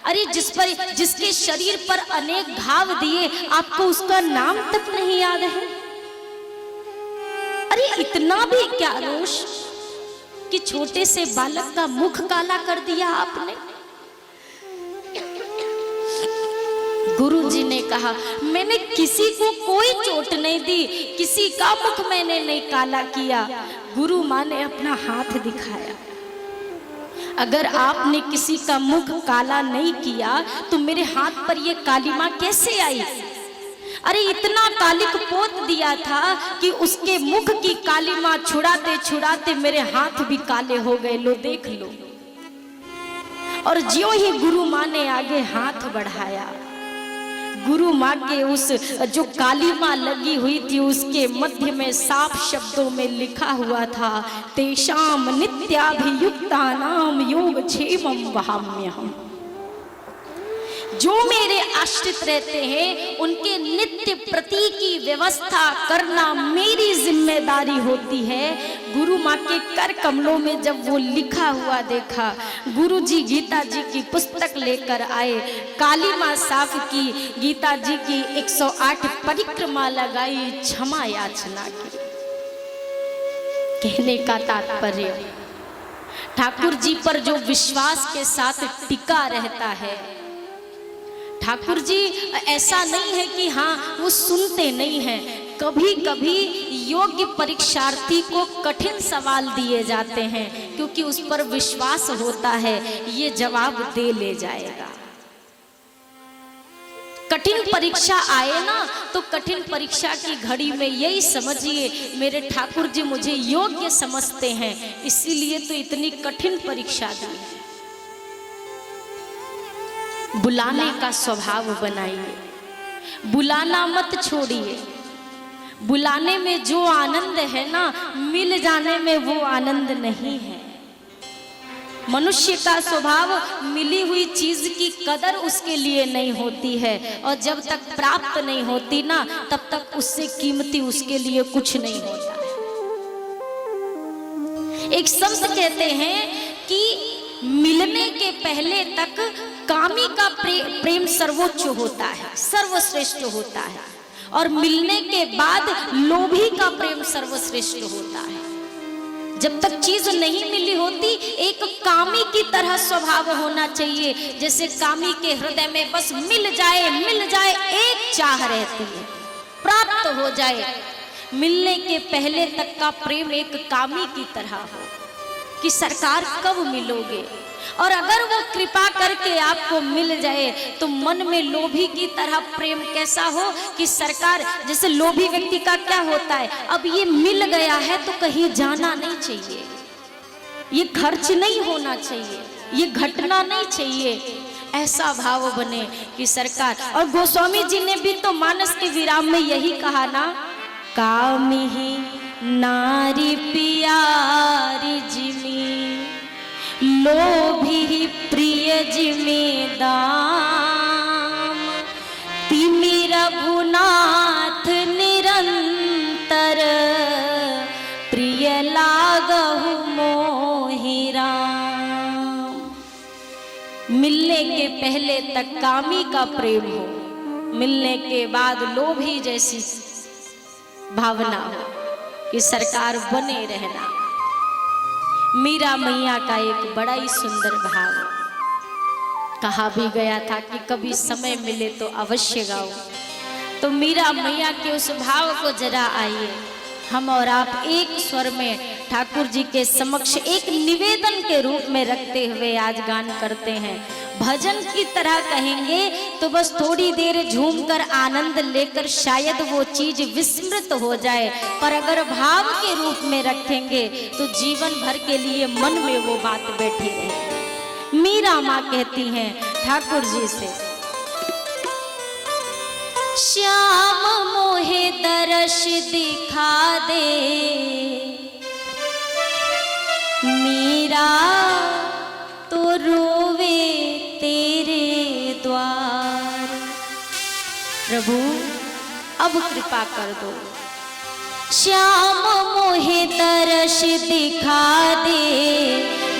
अरे जिसके शरीर पर अनेक घाव दिए, आपको उसका नाम तक नहीं याद है? अरे इतना भी क्या रोष कि छोटे से बालक का मुख काला कर दिया आपने। गुरुजी ने कहा मैंने किसी को कोई चोट नहीं दी, किसी का मुख मैंने नहीं काला किया। गुरु माँ ने अपना हाथ दिखाया। अगर आपने किसी का मुख काला नहीं किया तो मेरे हाथ पर ये काली माँ कैसे आई? अरे इतना कालिक पोत दिया था कि उसके मुख की काली माँ छुड़ाते छुड़ाते मेरे हाथ भी काले हो गए, लो देख लो। और ज्यों ही गुरु माँ ने आगे हाथ बढ़ाया, गुरु माँ के उस जो काली माँ लगी हुई थी उसके मध्य में साफ शब्दों में लिखा हुआ था, तेषाम नित्याभियुक्तानाम योगक्षेमं वहाम्यहम्। जो मेरे आश्रित रहते हैं उनके नित्य प्रति की व्यवस्था करना मेरी जिम्मेदारी होती है। गुरु माँ के कर कमलों में जब वो लिखा हुआ देखा, गुरु जी गीता जी की पुस्तक लेकर आए, काली माँ साफ की, गीता जी की 108 परिक्रमा लगाई, क्षमा याचना की। कहने का तात्पर्य, ठाकुर जी पर जो विश्वास के साथ टिका रहता है, ठाकुर जी ऐसा नहीं है कि हाँ वो सुनते नहीं हैं। कभी कभी योग्य परीक्षार्थी को कठिन सवाल दिए जाते हैं क्योंकि उस पर विश्वास होता है ये जवाब दे ले जाएगा। कठिन परीक्षा आए ना तो कठिन परीक्षा की घड़ी में यही समझिए मेरे ठाकुर जी मुझे योग्य समझते हैं, इसीलिए तो इतनी कठिन परीक्षा दी है। बुलाने का स्वभाव बनाइए, बुलाना मत छोड़िए। बुलाने में जो आनंद है ना, मिल जाने में वो आनंद नहीं है। मनुष्य का स्वभाव मिली हुई चीज की कदर उसके लिए नहीं होती है और जब तक प्राप्त नहीं होती ना तब तक उससे कीमती उसके लिए कुछ नहीं होता है। एक संत कहते हैं कि मिलने के पहले तक कामी का प्रेम सर्वोच्च होता है, सर्वश्रेष्ठ होता है, और मिलने के बाद लोभी का प्रेम सर्वश्रेष्ठ होता है। जब तक चीज नहीं मिली होती एक कामी की तरह स्वभाव होना चाहिए, जैसे कामी के हृदय में बस मिल जाए एक चाह रहती है, प्राप्त हो जाए। मिलने के पहले तक का प्रेम एक कामी की तरह हो कि सरकार कब मिलोगे, और अगर वो कृपा करके आपको मिल जाए तो मन में लोभी की तरह प्रेम कैसा हो कि सरकार, जैसे लोभी व्यक्ति का क्या होता है, अब ये मिल गया है तो कहीं जाना नहीं चाहिए, ये खर्च नहीं होना चाहिए, ये घटना नहीं चाहिए, ऐसा भाव बने कि सरकार। और गोस्वामी जी ने भी तो मानस के विराम में यही कहा ना, कामी ही नारी पियारी जिमी लोभी प्रिय जिमी दाम, तिमि रघुनाथ निरंतर प्रिय लागहु मोहि राम। मिलने के पहले तक कामी का प्रेम हो, मिलने के बाद लोभी जैसी भावना हो कि सरकार बने रहना। मीरा मैया का एक बड़ा ही सुंदर भाव कहा भी गया था कि कभी समय मिले तो अवश्य गाओ। तो मीरा मैया के उस भाव को जरा आइए हम और आप एक स्वर में ठाकुर जी के समक्ष एक निवेदन के रूप में रखते हुए आज गान करते हैं। भजन की तरह कहेंगे तो बस थोड़ी देर झूमकर आनंद लेकर शायद वो चीज विस्मृत हो जाए, पर अगर भाव के रूप में रखेंगे तो जीवन भर के लिए मन में वो बात बैठी रहे। मीरा माँ कहती हैं ठाकुर जी से। श्याम मोहे दर्श दिखा दे, मीरा तो रोवे तेरे द्वार। प्रभु अब कृपा कर दो। श्याम मोहे दर्श दिखा दे,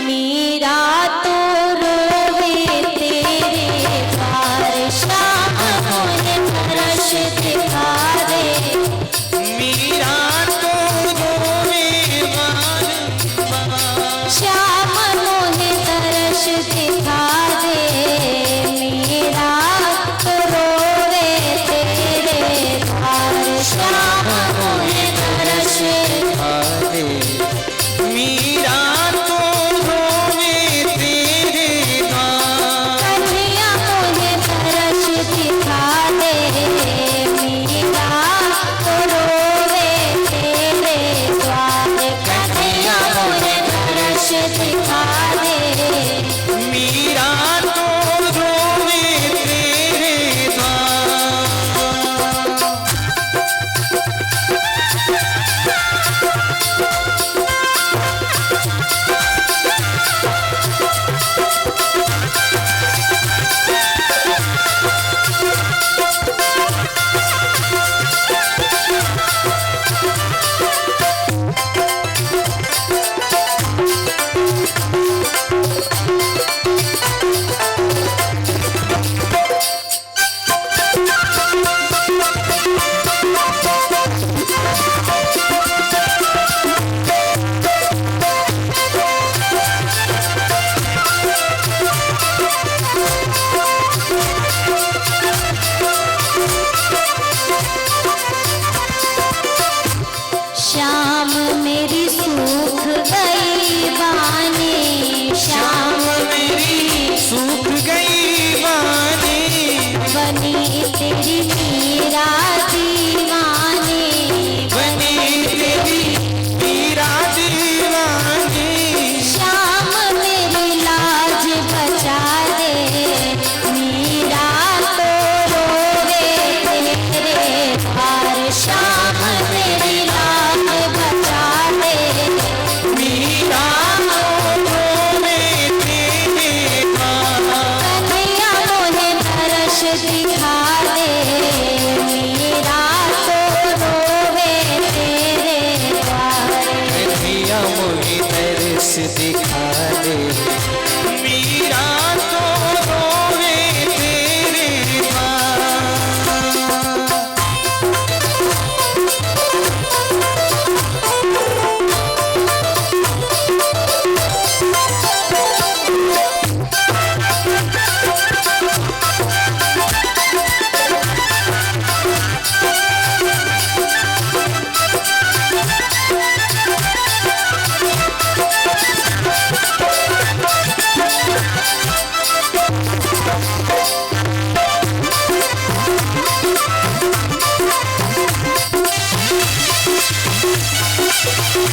मीरा तो रोवे तेरे द्वार। श्याम मोहे दर्श दिखा दे, मीरा तो रोवे बार बार। श्याम मोहे दर्श दिखा दे, मीरा तो रोवे तेरे द्वार। श्याम मोहे दर्श दिखा दे, मीरा तो रोवे तेरे द्वार। कन्हैया मोहे दर्श दिखा दे, मीरा तो रोवे तेरे द्वार। कन्हैया मोहे दर्श दिखा दे, मीरा तो रोवे तेरे द्वार। श्याम मेरी सूख गई बानी, श्याम मेरी सूख गई बानी, बनी तेरी मीरा दीवानी। बनी तेरी मीरा दीवानी। श्याम मेरी लाज बचा दे, मीरा तो रोवे तेरे द्वार। श्याम मेरी लाज बचा दे, मीरा तो रोवे तेरे द्वार। कन्हैया मोहे दर्श दिखा दे, मीरा तो रोवे तेरे द्वार। कन्हैया मोहे दर्श दिखा दे, मीरा तो रोवे तेरे द्वार।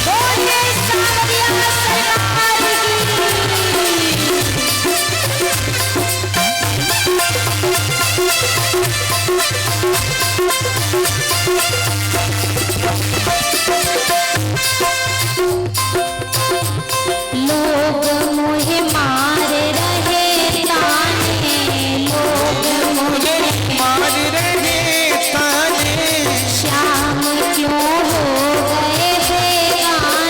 बोलिए सावरिया सरकार की। लोग मुझे मार रहे ताने, लोग मुझे मार रहे ताने, श्याम क्यों हो गए बेगाने।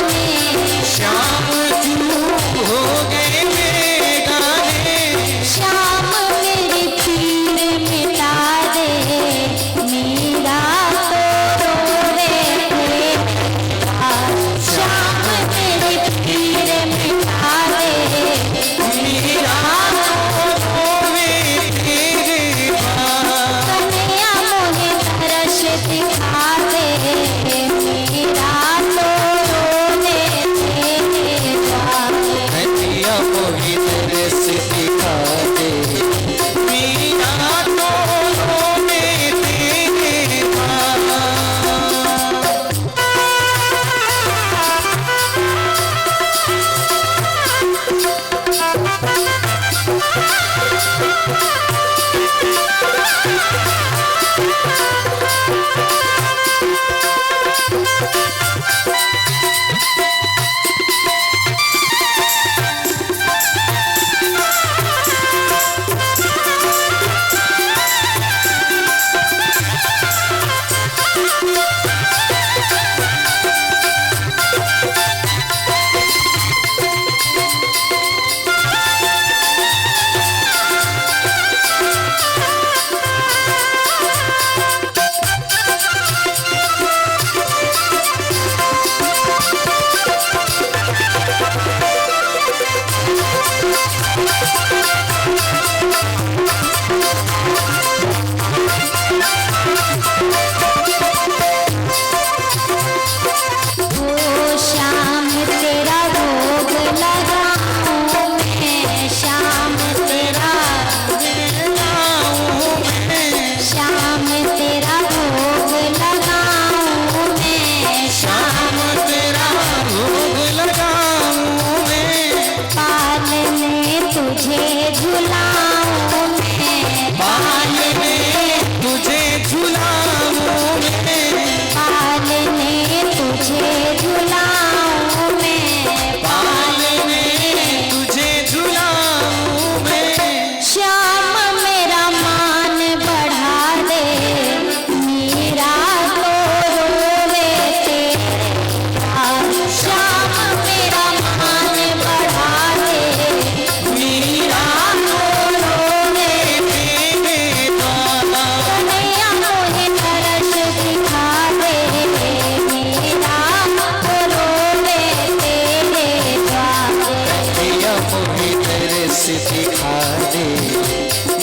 दिखा दे,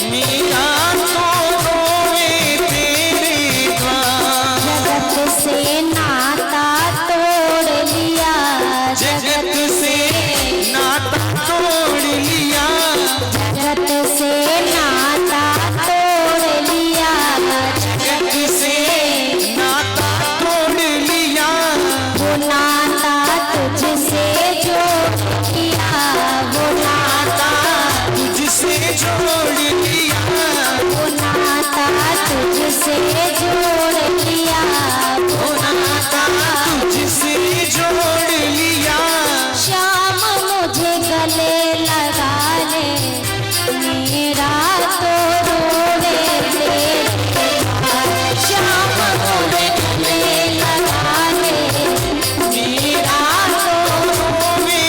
मीरा तो रोवे तेरे द्वार। जगत से नाता तोड़ लिया, जगत से नाता तोड़ लिया, जगत से नाता तोड़ लिया, जगत से नाता तोड़ लिया। वो नाता तुझसे जोड़ लिया, वो नाता तुझसे जोड़ लिया, वो नाता तुझसे जोड़ लिया, वो नाता तुझसे जोड़ लिया। श्याम मुझे गले लगा ले, मेरा तो रोवे तेरे द्वार। श्याम मुझे गले लगा ले, मेरा तो रोवे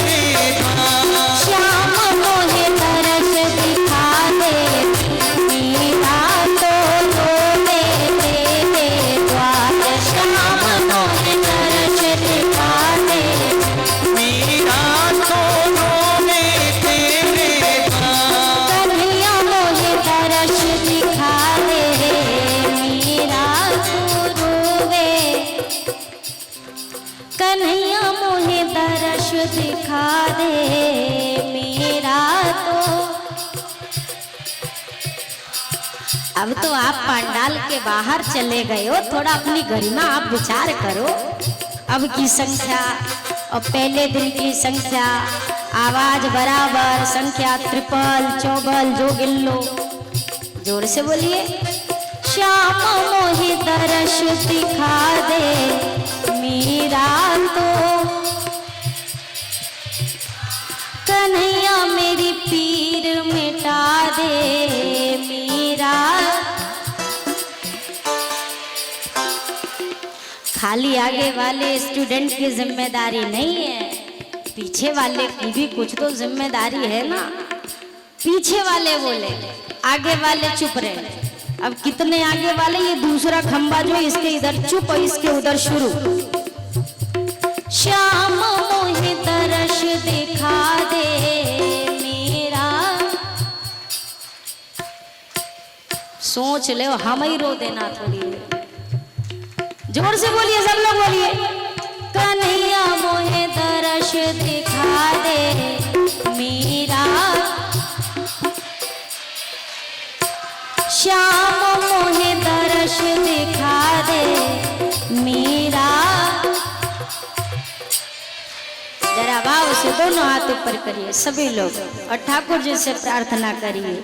तेरे द्वार। श्याम मुझे तरस दिखा दे, मेरा तो रोवे तेरे द्वार। श्याम मुझे तरस दिखा दे, मीरा तो रोवे तेरे द्वार। कन्हैया मुझे तरस दिखा दे, मेरा तो रोवे। कन्हैया मुझे तरस दिखा दे, मेरा तो। अब तो आप पंडाल के बाहर चले गए हो, थोड़ा अपनी गरिमा आप विचार करो। अब की संख्या और पहले दिन की संख्या, आवाज बराबर, संख्या ट्रिपल चौबल जो गिन लो। जोर से बोलिए, श्याम मोहि दर्श दिखा दे, मेरा तो। कन्हैया मेरी पीर मिटा दे, मेरा। खाली आगे वाले स्टूडेंट की जिम्मेदारी नहीं है, पीछे वाले की भी कुछ तो जिम्मेदारी है ना। पीछे वाले बोले, आगे वाले चुप रहे। अब कितने आगे वाले, ये दूसरा खंबा जो इसके इधर चुप और इसके उधर शुरू। श्याम मोहि दर्श दिखा दे, मेरा। सोच ले, हम ही रो देना थोड़ी देर। जोर से बोलिए, सब लोग बोलिए, कन्हैया मोहे दर्श दिखा दे, मेरा। श्याम मोहे दर्श दिखा दे, मेरा। जरा भाव से दोनों हाथ ऊपर करिए सभी लोग और ठाकुर जी से प्रार्थना करिए।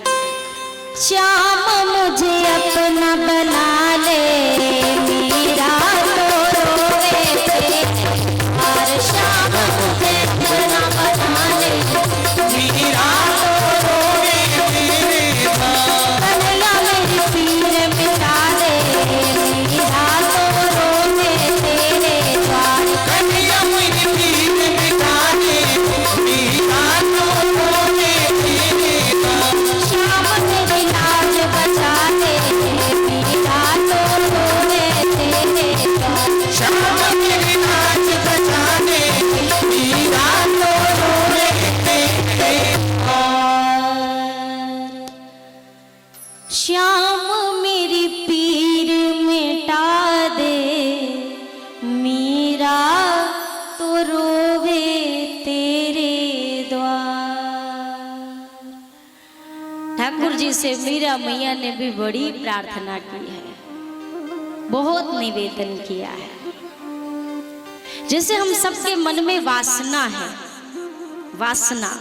श्याम मुझे अपना बना ले, मेरा तो रोवे तेरे द्वार। श्याम मुझे अपना बना ले, मीरा तो रोवे तेरे द्वार। कन्हैया मेरी पीर मिटा दे, मेरा तो रोवे तेरे द्वार। कन्हैया मेरी पीर मिटा दे, मीरा तो रोवे तेरे द्वार। श्याम तेरी लाज बचा दे, मेरा तो रोवे तेरे द्वार। श्याम मेरी लाज बचा दे, मीरा तो रोवे तेरे श्याम मेरी पीर मिटा दे, मेरा तो रोवे तेरे द्वार। ठाकुर जी से मीरा मैया ने भी बड़ी प्रार्थना की है, बहुत निवेदन किया है। जैसे हम सबके मन में वासना है, वासना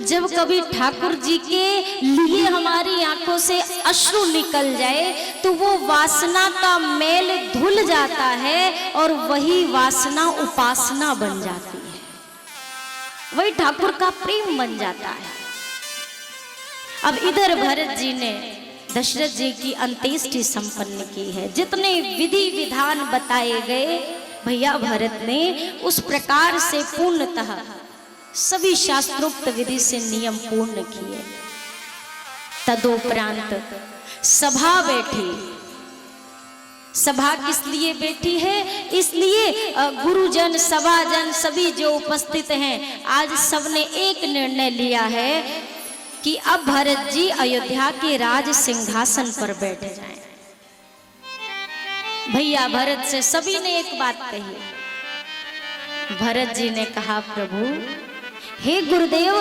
जब कभी ठाकुर जी के लिए हमारी आंखों से अश्रु निकल जाए तो वो वासना का मेल धुल जाता है और वही वासना उपासना बन जाती है, वही ठाकुर का प्रेम बन जाता है। अब इधर भरत जी ने दशरथ जी की अंत्येष्टि संपन्न की है। जितने विधि विधान बताए गए भैया भरत ने उस प्रकार से पूर्णतः सभी शास्त्रोक्त विधि से नियम पूर्ण किए। तदोपरांत सभा बैठी, सभा किस लिए बैठी है? इसलिए गुरुजन, सभाजन, सभी जो उपस्थित हैं, आज सबने एक निर्णय लिया है कि अब भरत जी अयोध्या के राज सिंहासन पर बैठ जाएं। भैया भरत से सभी ने एक बात कही। भरत जी ने कहा, प्रभु हे गुरुदेव,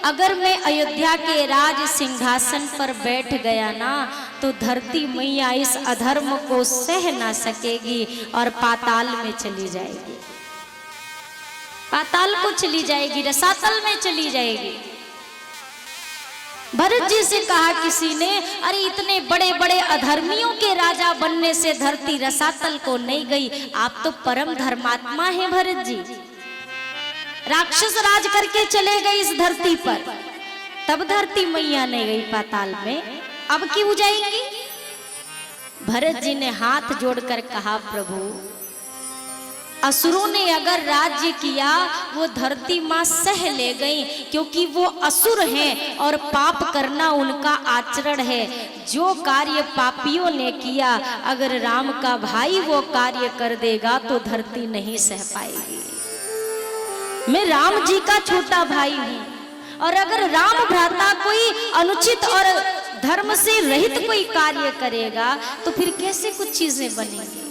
अगर मैं अयोध्या के राज सिंहासन पर बैठ गया ना तो धरती मैया इस अधर्म को सह ना सकेगी और पाताल में चली जाएगी, पाताल को चली जाएगी, रसातल में चली जाएगी। भरत जी से कहा किसी ने, अरे इतने बड़े बड़े अधर्मियों के राजा बनने से धरती रसातल को नहीं गई, आप तो परम धर्मात्मा हैं भरत जी, राक्षस राज करके चले गए इस धरती पर, तब धरती मैया नहीं गई पाताल में, अब क्यों जाएंगी? भरत जी ने हाथ जोड़कर कहा, प्रभु असुरों ने अगर राज्य किया वो धरती माँ सह ले गई, क्योंकि वो असुर हैं और पाप करना उनका आचरण है। जो कार्य पापियों ने किया अगर राम का भाई वो कार्य कर देगा तो धरती नहीं सह पाएगी। मैं राम जी का छोटा भाई हूँ और अगर राम भ्राता कोई अनुचित और धर्म से रहित कोई कार्य करेगा तो फिर कैसे कुछ चीजें बनेंगी?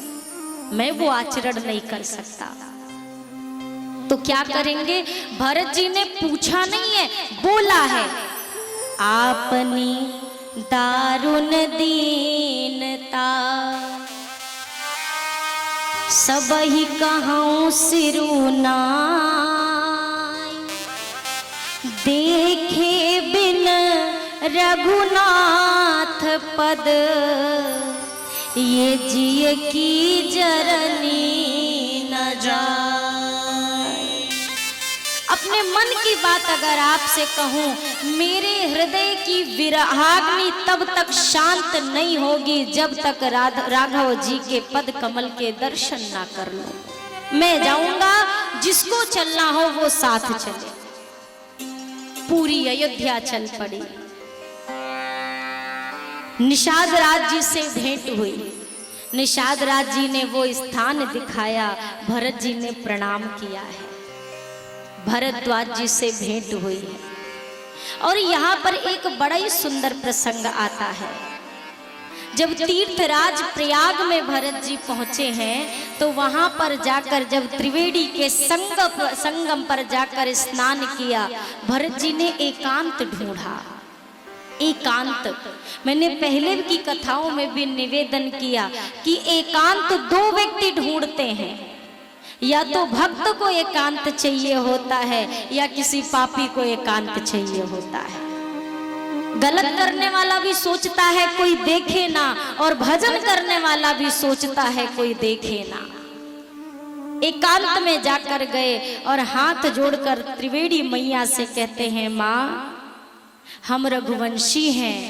मैं वो आचरण नहीं कर सकता। तो क्या करेंगे? भरत जी ने पूछा नहीं है, बोला है, आपनी दारुण दीनता सबही कहूँ सिरुना, देखे बिन रघुनाथ पद, ये जिय की जरनी न जाए। अपने मन की बात अगर आपसे कहूं, मेरे हृदय की विरहाग्नि तब तक शांत नहीं होगी जब तक राघव जी के पद कमल के दर्शन ना कर लूं। मैं जाऊंगा, जिसको चलना हो वो साथ चले। पूरी अयोध्या चल पड़ी। निषाद राज जी से भेंट हुई। निषाद राज जी ने वो स्थान दिखाया, भरत जी ने प्रणाम किया है। भरद्वाज जी से भेंट हुई है। और यहाँ पर एक बड़ा ही सुंदर प्रसंग आता है। जब तीर्थराज प्रयाग में भरत जी पहुंचे हैं तो वहां पर जाकर जब त्रिवेणी के संगम पर जाकर स्नान किया, भरत जी ने एकांत ढूंढा। एकांत, मैंने पहले की कथाओं में भी निवेदन किया कि एकांत दो व्यक्ति ढूंढते हैं, या तो भक्त को एकांत चाहिए होता है या किसी पापी को एकांत चाहिए होता है। गलत करने वाला भी सोचता है कोई देखे ना, और भजन करने वाला भी सोचता है कोई देखे ना। एकांत में जाकर गए और हाथ जोड़कर त्रिवेणी मैया से कहते हैं, माँ हम रघुवंशी हैं,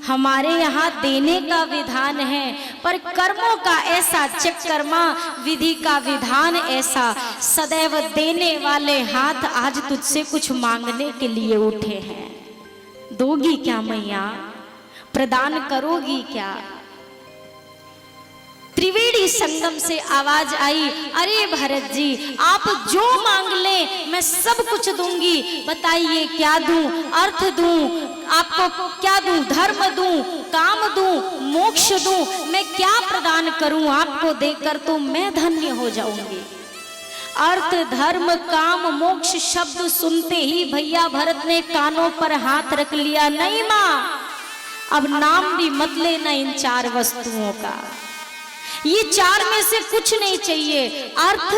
हमारे यहाँ देने का विधान है, पर कर्मों का ऐसा चक्करमा, विधि का विधान ऐसा, सदैव देने वाले हाथ आज तुझसे कुछ मांगने के लिए उठे हैं। दोगी क्या मैया? प्रदान करोगी क्या? त्रिवेणी संगम से आवाज आई, अरे भरत जी आप जो मांग लें मैं सब कुछ दूंगी। बताइए क्या दूं? अर्थ दूं, आपको क्या दूं? धर्म दूं, काम दूं, मोक्ष दूं, मैं क्या प्रदान करूं? आपको देकर तो मैं धन्य हो जाऊंगी। अर्थ, धर्म, काम, मोक्ष शब्द सुनते ही भैया भरत ने कानों पर हाथ रख लिया। नहीं माँ, अब नाम भी मत लेना इन चार वस्तुओं का, ये चार में से कुछ नहीं चाहिए। अर्थ,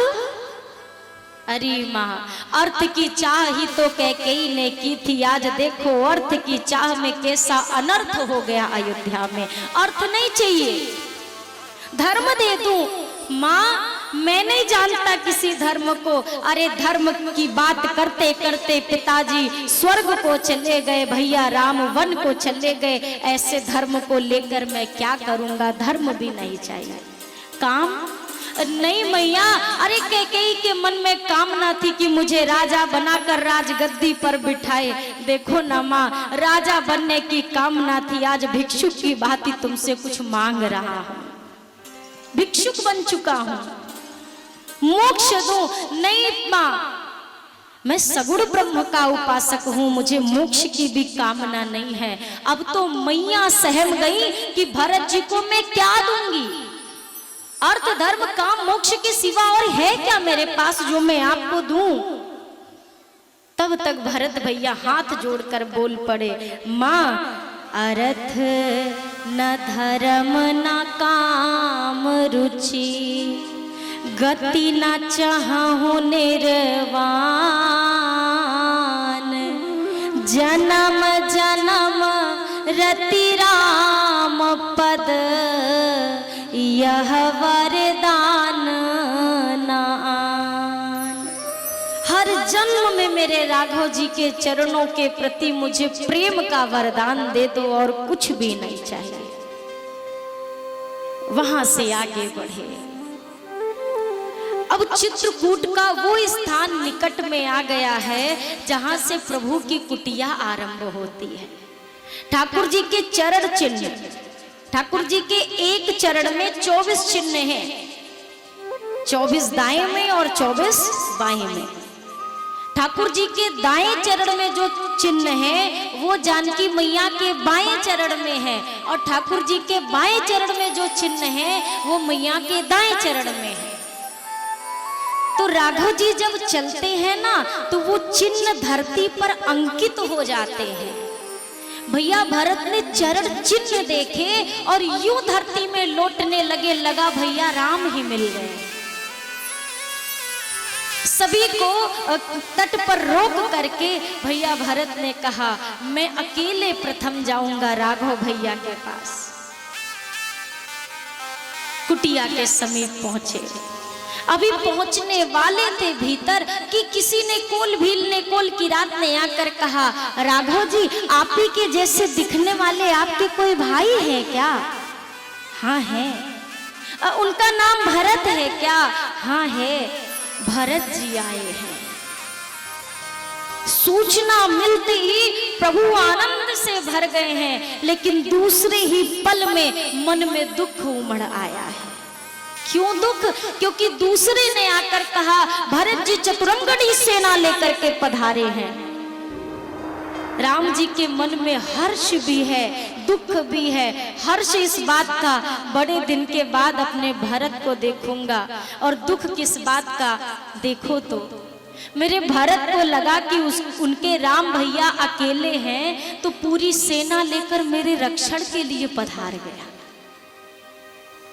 अरे माँ अर्थ की चाह ही तो कैकेयी ने की थी, आज देखो अर्थ की चाह में कैसा अनर्थ हो गया अयोध्या में। अर्थ नहीं चाहिए, धर्म दे दूं। माँ मैं नहीं जानता किसी धर्म को। अरे धर्म की बात करते करते पिताजी स्वर्ग को चले गए, भैया राम वन को चले गए, ऐसे धर्म को लेकर मैं क्या करूंगा? धर्म भी नहीं चाहिए। काम नहीं मैया, अरे कैकेयी के मन में कामना थी कि मुझे राजा बनाकर राजगद्दी पर बिठाए। देखो ना माँ, राजा बनने की कामना थी, आज भिक्षुक की भांति तुमसे कुछ मांग रहा हूं। भिक्षुक बन चुका हूं, मोक्ष दो नहीं मां, मैं सगुण ब्रह्म का उपासक हूं, मुझे मोक्ष की भी कामना नहीं है। अब तो मैया सहम गई कि भरत जी को मैं क्या दूंगी, अर्थ धर्म काम मोक्ष के सिवा और है क्या मेरे पास जो मैं आपको दूं। तब तक भरत भैया हाथ जोड़कर बोल पड़े, मां अर्थ न धर्म न काम रुचि, गति न चाहूं निर्वाण, जन्म जन्म रति राम पद, यह वरदान नान। हर जन्म में मेरे राघव जी के चरणों के प्रति मुझे प्रेम का वरदान दे दो और कुछ भी नहीं चाहिए। वहां से आगे बढ़े। अब चित्रकूट का वो स्थान निकट में आ गया है जहां से प्रभु की कुटिया आरंभ होती है। ठाकुर जी के चरण चिन्ह, ठाकुर जी के एक चरण में 24 चिन्ह हैं, 24 दाएं में और 24 बाएं में। ठाकुर जी के दाएं चरण में जो चिन्ह है वो जानकी मैया के बाएं चरण में है, और ठाकुर जी के बाएं चरण में जो चिन्ह है वो मैया के दाएं चरण में है। तो राघव जी जब चलते हैं ना तो वो चिन्ह धरती पर अंकित हो जाते हैं। भैया भरत ने चरण चिन्ह देखे और यूं धरती में लौटने लगे, लगा भैया राम ही मिल गए। सभी को तट पर रोक करके भैया भरत ने कहा, मैं अकेले प्रथम जाऊंगा राघव भैया के पास। कुटिया के समीप पहुंचे। अभी पहुंचने वाले थे भीतर कि किसी ने कोल की रात ने आकर कहा, राघव जी आप ही के जैसे दिखने वाले आपके कोई भाई है क्या? हाँ है। उनका नाम भरत है क्या? हाँ है। भरत जी आए हैं। सूचना मिलते ही प्रभु आनंद से भर गए हैं, लेकिन दूसरे ही पल में मन में दुख उमड़ आया है। क्यों दुख? क्योंकि दूसरे ने आकर कहा, भरत जी चतुरंगनी सेना लेकर के पधारे हैं। राम जी के मन में हर्ष भी है, दुख भी है। हर्ष इस बात का, बड़े दिन के बाद अपने भरत को देखूंगा, और दुख किस बात का, देखो तो मेरे भरत को लगा कि उनके राम भैया अकेले हैं तो पूरी सेना लेकर मेरे रक्षण के लिए पधार गया।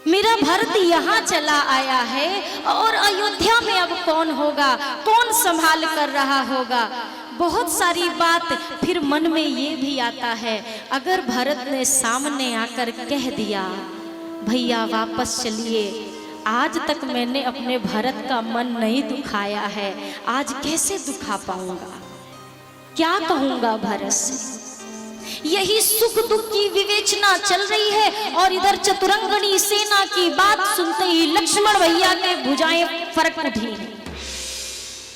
मेरा भरत यहाँ चला आया है और अयोध्या में अब कौन होगा, कौन संभाल कर रहा होगा। बहुत सारी बात फिर मन में ये भी आता है, अगर भरत ने सामने आकर कह दिया, भैया वापस चलिए, आज तक मैंने अपने भरत का मन नहीं दुखाया है, आज कैसे दुखा पाऊंगा, क्या कहूंगा भरत से। यही सुख दुख की विवेचना चल रही है, और इधर चतुरंगनी सेना की बात सुनते ही लक्ष्मण भैया के भुजाएं फरक उठी,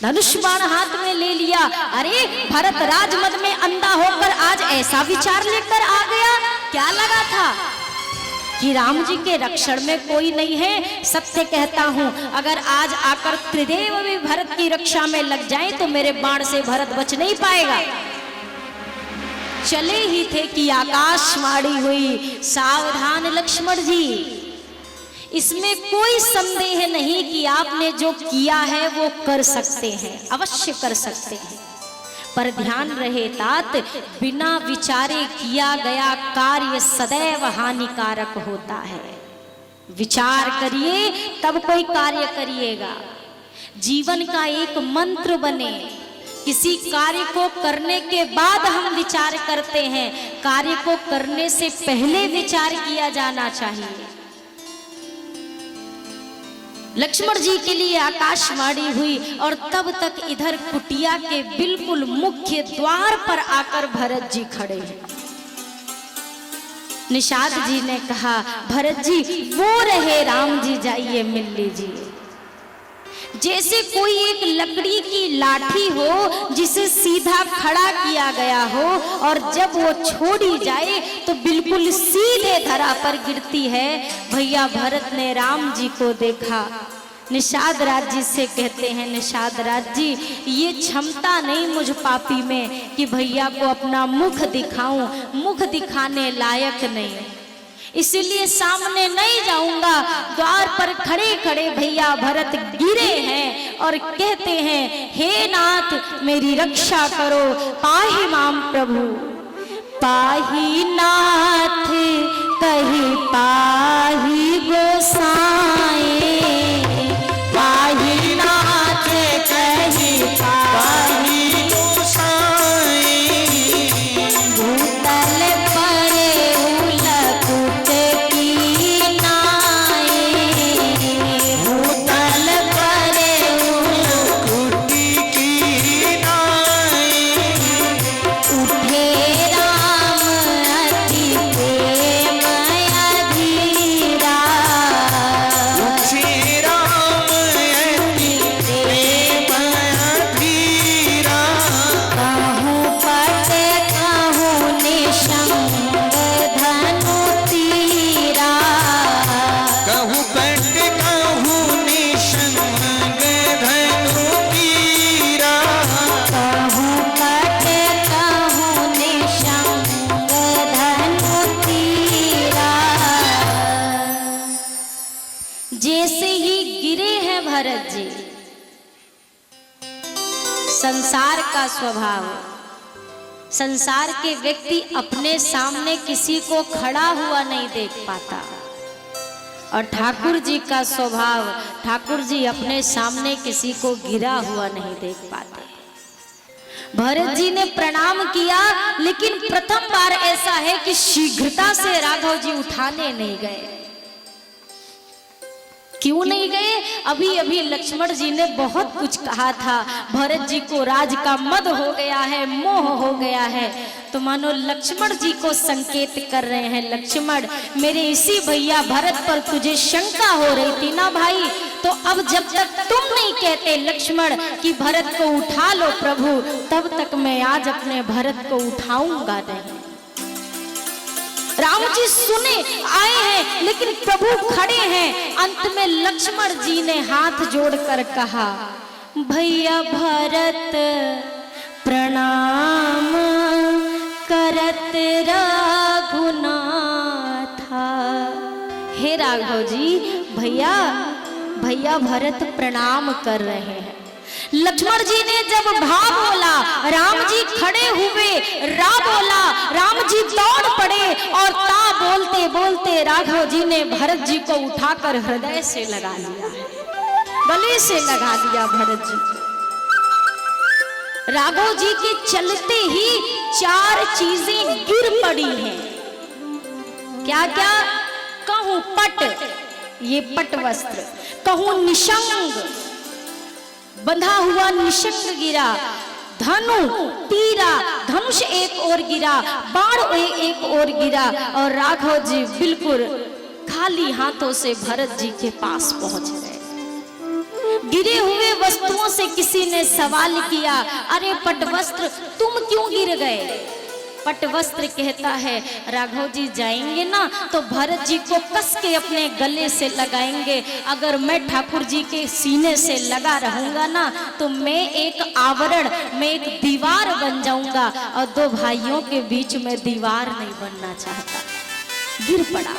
धनुष बाण हाथ में ले लिया। अरे भरत राजमद में अंधा होकर आज ऐसा विचार लेकर आ गया, क्या लगा था कि राम जी के रक्षण में कोई नहीं है। सत्य कहता हूं, अगर आज आकर त्रिदेव भी भरत की रक्षा में लग जाए तो मेरे बाण से भरत बच नहीं पाएगा। चले ही थे कि आकाशवाणी हुई, सावधान लक्ष्मण जी, इसमें कोई संदेह नहीं कि आपने जो किया है वो कर सकते हैं, अवश्य कर सकते हैं, पर ध्यान रहे तात, बिना विचारे किया गया कार्य सदैव हानिकारक होता है। विचार करिए तब कोई कार्य करिएगा। जीवन का एक मंत्र बने, किसी कार्य को करने के बाद हम विचार करते हैं, कार्य को करने से पहले विचार किया जाना चाहिए। लक्ष्मण जी के लिए आकाशवाणी हुई, और तब तक इधर कुटिया के बिल्कुल मुख्य द्वार पर आकर भरत जी खड़े हैं। निषाद जी ने कहा, भरत जी वो रहे राम जी, जाइए मिल लीजिए। जैसे कोई एक लकड़ी की लाठी हो जिसे सीधा खड़ा किया गया हो और जब वो छोड़ी जाए तो बिल्कुल सीधे धरा पर गिरती है। भैया भरत ने राम जी को देखा। निषाद राज जी से कहते हैं, निषाद राज जी ये क्षमता नहीं मुझ पापी में कि भैया को अपना मुख दिखाऊं, मुख दिखाने लायक नहीं, इसीलिए सामने नहीं जाऊंगा। द्वार पर खड़े खड़े भैया भरत गिरे हैं और कहते हैं, हे नाथ मेरी रक्षा करो, पाहि माम प्रभु। पाहि नाथ कही पाहि गोसाए, पाहि नाथ कही पाहि गोसाए। भूतल परे उलकुट की नाए, भूतल परे उलकुट की नाए। उठे राम अति प्रेम अधीरा, उठे राम अति प्रेम अधीरा। कहूँ पट कहूँ निशंग धनु तीरा, कहूँ पट कहूँ निशंग धनु तीरा। कहूँ पट कहूँ निशंग धनु तीरा। जैसे ही गिरे हैं भरत जी, संसार का स्वभाव, संसार के व्यक्ति अपने सामने किसी को खड़ा हुआ नहीं देख पाता, और ठाकुर जी का स्वभाव, ठाकुर जी अपने सामने किसी को गिरा हुआ नहीं देख पाते। भरत जी ने प्रणाम किया, लेकिन प्रथम बार ऐसा है कि शीघ्रता से राघव जी उठाने नहीं गए। क्यों नहीं गए? अभी अभी लक्ष्मण जी ने बहुत कुछ कहा था, भरत जी को राज का मद हो गया है, मोह हो गया है, तो मानो लक्ष्मण जी को संकेत कर रहे हैं, लक्ष्मण मेरे इसी भैया भरत पर तुझे शंका हो रही थी ना भाई, तो अब जब तक तुम नहीं कहते लक्ष्मण कि भरत को उठा लो प्रभु, तब तक मैं आज अपने भरत को उठाऊंगा नहीं। राम जी सुने आए हैं, लेकिन प्रभु खड़े हैं। अंत में लक्ष्मण जी ने हाथ जोड़कर कहा, भैया भरत प्रणाम करत रघुनाथा। हे राघव जी, भैया भैया भरत प्रणाम कर रहे हैं। लक्ष्मण जी ने जब भा बोला, राम जी खड़े हुए, रा बोला, राम जी दौड़ पड़े, और ता बोलते बोलते राघव जी ने भरत जी को उठाकर हृदय से लगा लिया, गले से लगा लिया भरत जी। राघव जी के चलते ही 4 चीजें गिर पड़ी हैं। क्या क्या? कहूं पट, ये पट वस्त्र, कहूं निशंग, बंधा हुआ निशंग गिरा, धनु तीरा, धनुष एक और गिरा, बाण एक और गिरा, और राघव जी बिल्कुल खाली हाथों से भरत जी के पास पहुंच गए। गिरे हुए वस्तुओं से किसी ने सवाल किया, अरे पटवस्त्र तुम क्यों गिर गए? पटवस्त्र कहता है, राघव जी जाएंगे ना तो भरत जी को कस के अपने गले से लगाएंगे। अगर मैं ठाकुर जी के सीने से लगा रहूंगा ना तो मैं एक आवरण, मैं एक दीवार बन जाऊंगा, और 2 भाइयों के बीच में दीवार नहीं बनना चाहता। गिर पड़ा,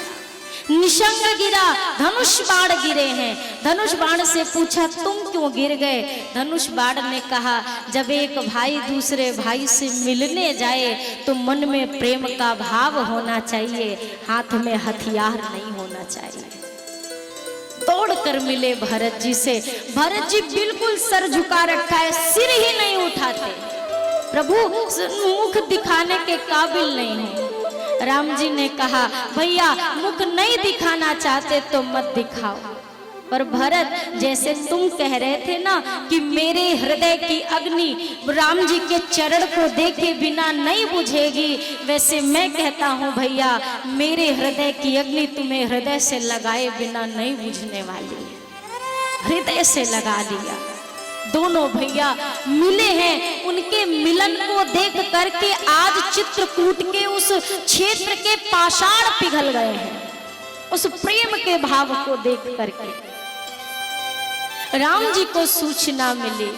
निशंग गिरा, धनुष बाण गिरे हैं। धनुष बाण से पूछा तुम क्यों गिर गए? धनुष बाण ने कहा, जब एक भाई दूसरे भाई से मिलने जाए तो मन में प्रेम का भाव होना चाहिए, हाथ में हथियार नहीं होना चाहिए। दौड़ कर मिले भरत जी से। भरत जी बिल्कुल सर झुका रखा है, सिर ही नहीं उठाते। प्रभु मुख दिखाने के काबिल नहीं है। राम जी ने कहा, भैया मुख नहीं दिखाना चाहते तो मत दिखाओ, पर भरत जैसे तुम कह रहे थे ना कि मेरे हृदय की अग्नि राम जी के चरण को देखे बिना नहीं बुझेगी, वैसे मैं कहता हूँ भैया मेरे हृदय की अग्नि तुम्हें हृदय से लगाए बिना नहीं बुझने वाली है। हृदय से लगा लिया। दोनों भैया मिले हैं, उनके मिलन को देख करके आज चित्रकूट के उस क्षेत्र के पाषाण पिघल गए हैं, उस प्रेम के भाव को देख करके। राम जी को सूचना मिली,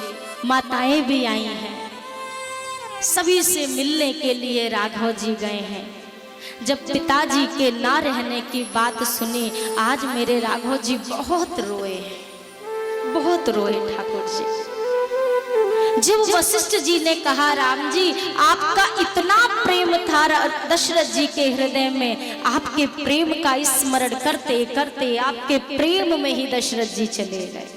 माताएं भी आई हैं, सभी से मिलने के लिए राघव जी गए हैं। जब पिताजी के ना रहने की बात सुनी, आज मेरे राघव जी बहुत रोए हैं, बहुत रोए ठाकुर जी। जब वशिष्ठ जी ने कहा, राम जी आपका इतना प्रेम था दशरथ जी के हृदय में, आपके प्रेम का स्मरण करते करते आपके प्रेम में ही दशरथ जी चले गए।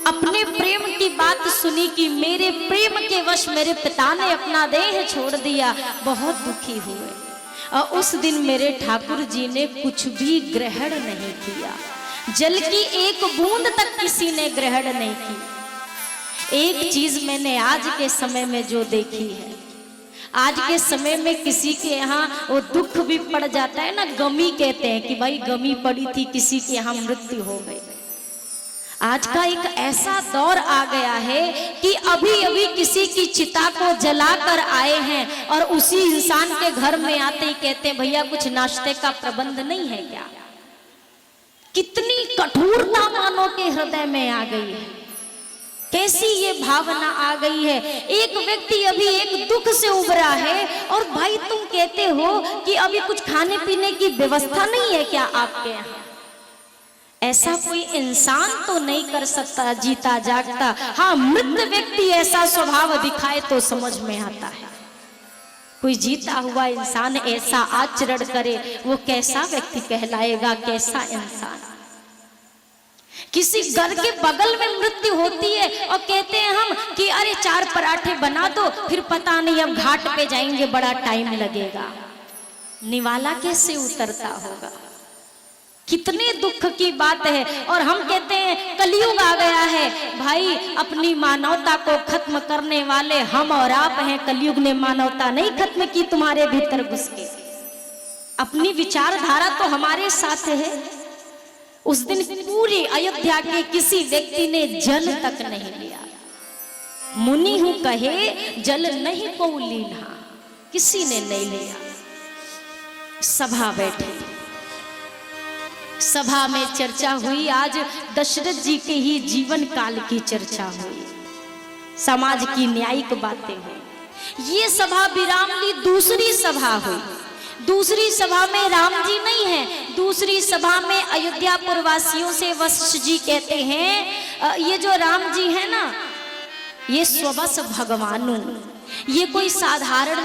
अपने प्रेम की बात सुनी कि मेरे प्रेम के वश मेरे पिता ने अपना देह छोड़ दिया, बहुत दुखी हुए। और उस दिन मेरे ठाकुर जी ने कुछ भी ग्रहण नहीं किया, जल की एक बूंद तक किसी ने ग्रहण नहीं की। एक चीज मैंने आज के समय में जो देखी है, आज के समय में किसी के यहाँ वो दुख भी पड़ जाता है ना, गमी कहते हैं कि भाई गमी पड़ी थी, किसी के यहाँ मृत्यु हो गई। आज का एक ऐसा दौर आ गया है कि अभी अभी किसी की चिता को जलाकर आए हैं और उसी इंसान के घर में आते ही कहते हैं भैया कुछ नाश्ते का प्रबंध नहीं है क्या। कितनी कठोरता मानव के हृदय में आ गई है, कैसी ये भावना आ गई है। एक व्यक्ति अभी एक दुख से उबरा है और भाई तुम कहते हो कि अभी कुछ खाने पीने की व्यवस्था नहीं है क्या आपके यहाँ। ऐसा कोई इंसान तो नहीं कर सकता जीता जागता। हाँ, मृत व्यक्ति ऐसा स्वभाव दिखाए तो समझ में आता है। कोई जीता हुआ इंसान ऐसा आचरण करे, वो कैसा व्यक्ति कहलाएगा, कैसा इंसान। किसी घर के बगल में मृत्यु होती है और कहते हैं हम कि अरे 4 पराठे बना दो, फिर पता नहीं अब घाट पे जाएंगे बड़ा टाइम लगेगा, निवाला कैसे उतरता होगा। कितने दुख की बात है। और हम कहते हैं कलयुग आ गया है। भाई अपनी मानवता को खत्म करने वाले हम और आप हैं। कलयुग ने मानवता नहीं खत्म की तुम्हारे भीतर घुस के। अपनी विचारधारा तो हमारे साथ है। उस दिन पूरी अयोध्या के किसी व्यक्ति ने जल तक नहीं लिया। मुनि हूं कहे जल नहीं को लीना, किसी ने नहीं लिया। सभा बैठी, सभा में चर्चा हुई। आज दशरथ जी के ही जीवन काल की चर्चा हुई, समाज की न्यायिक बातें हुई। ये सभा विरामली दूसरी सभा हुई। दूसरी सभा में राम जी नहीं है, दूसरी सभा में अयोध्या पुरवासियों से वशिष्ठ जी कहते हैं ये जो राम जी है ना, ये स्वबस भगवानु, ये कोई साधारण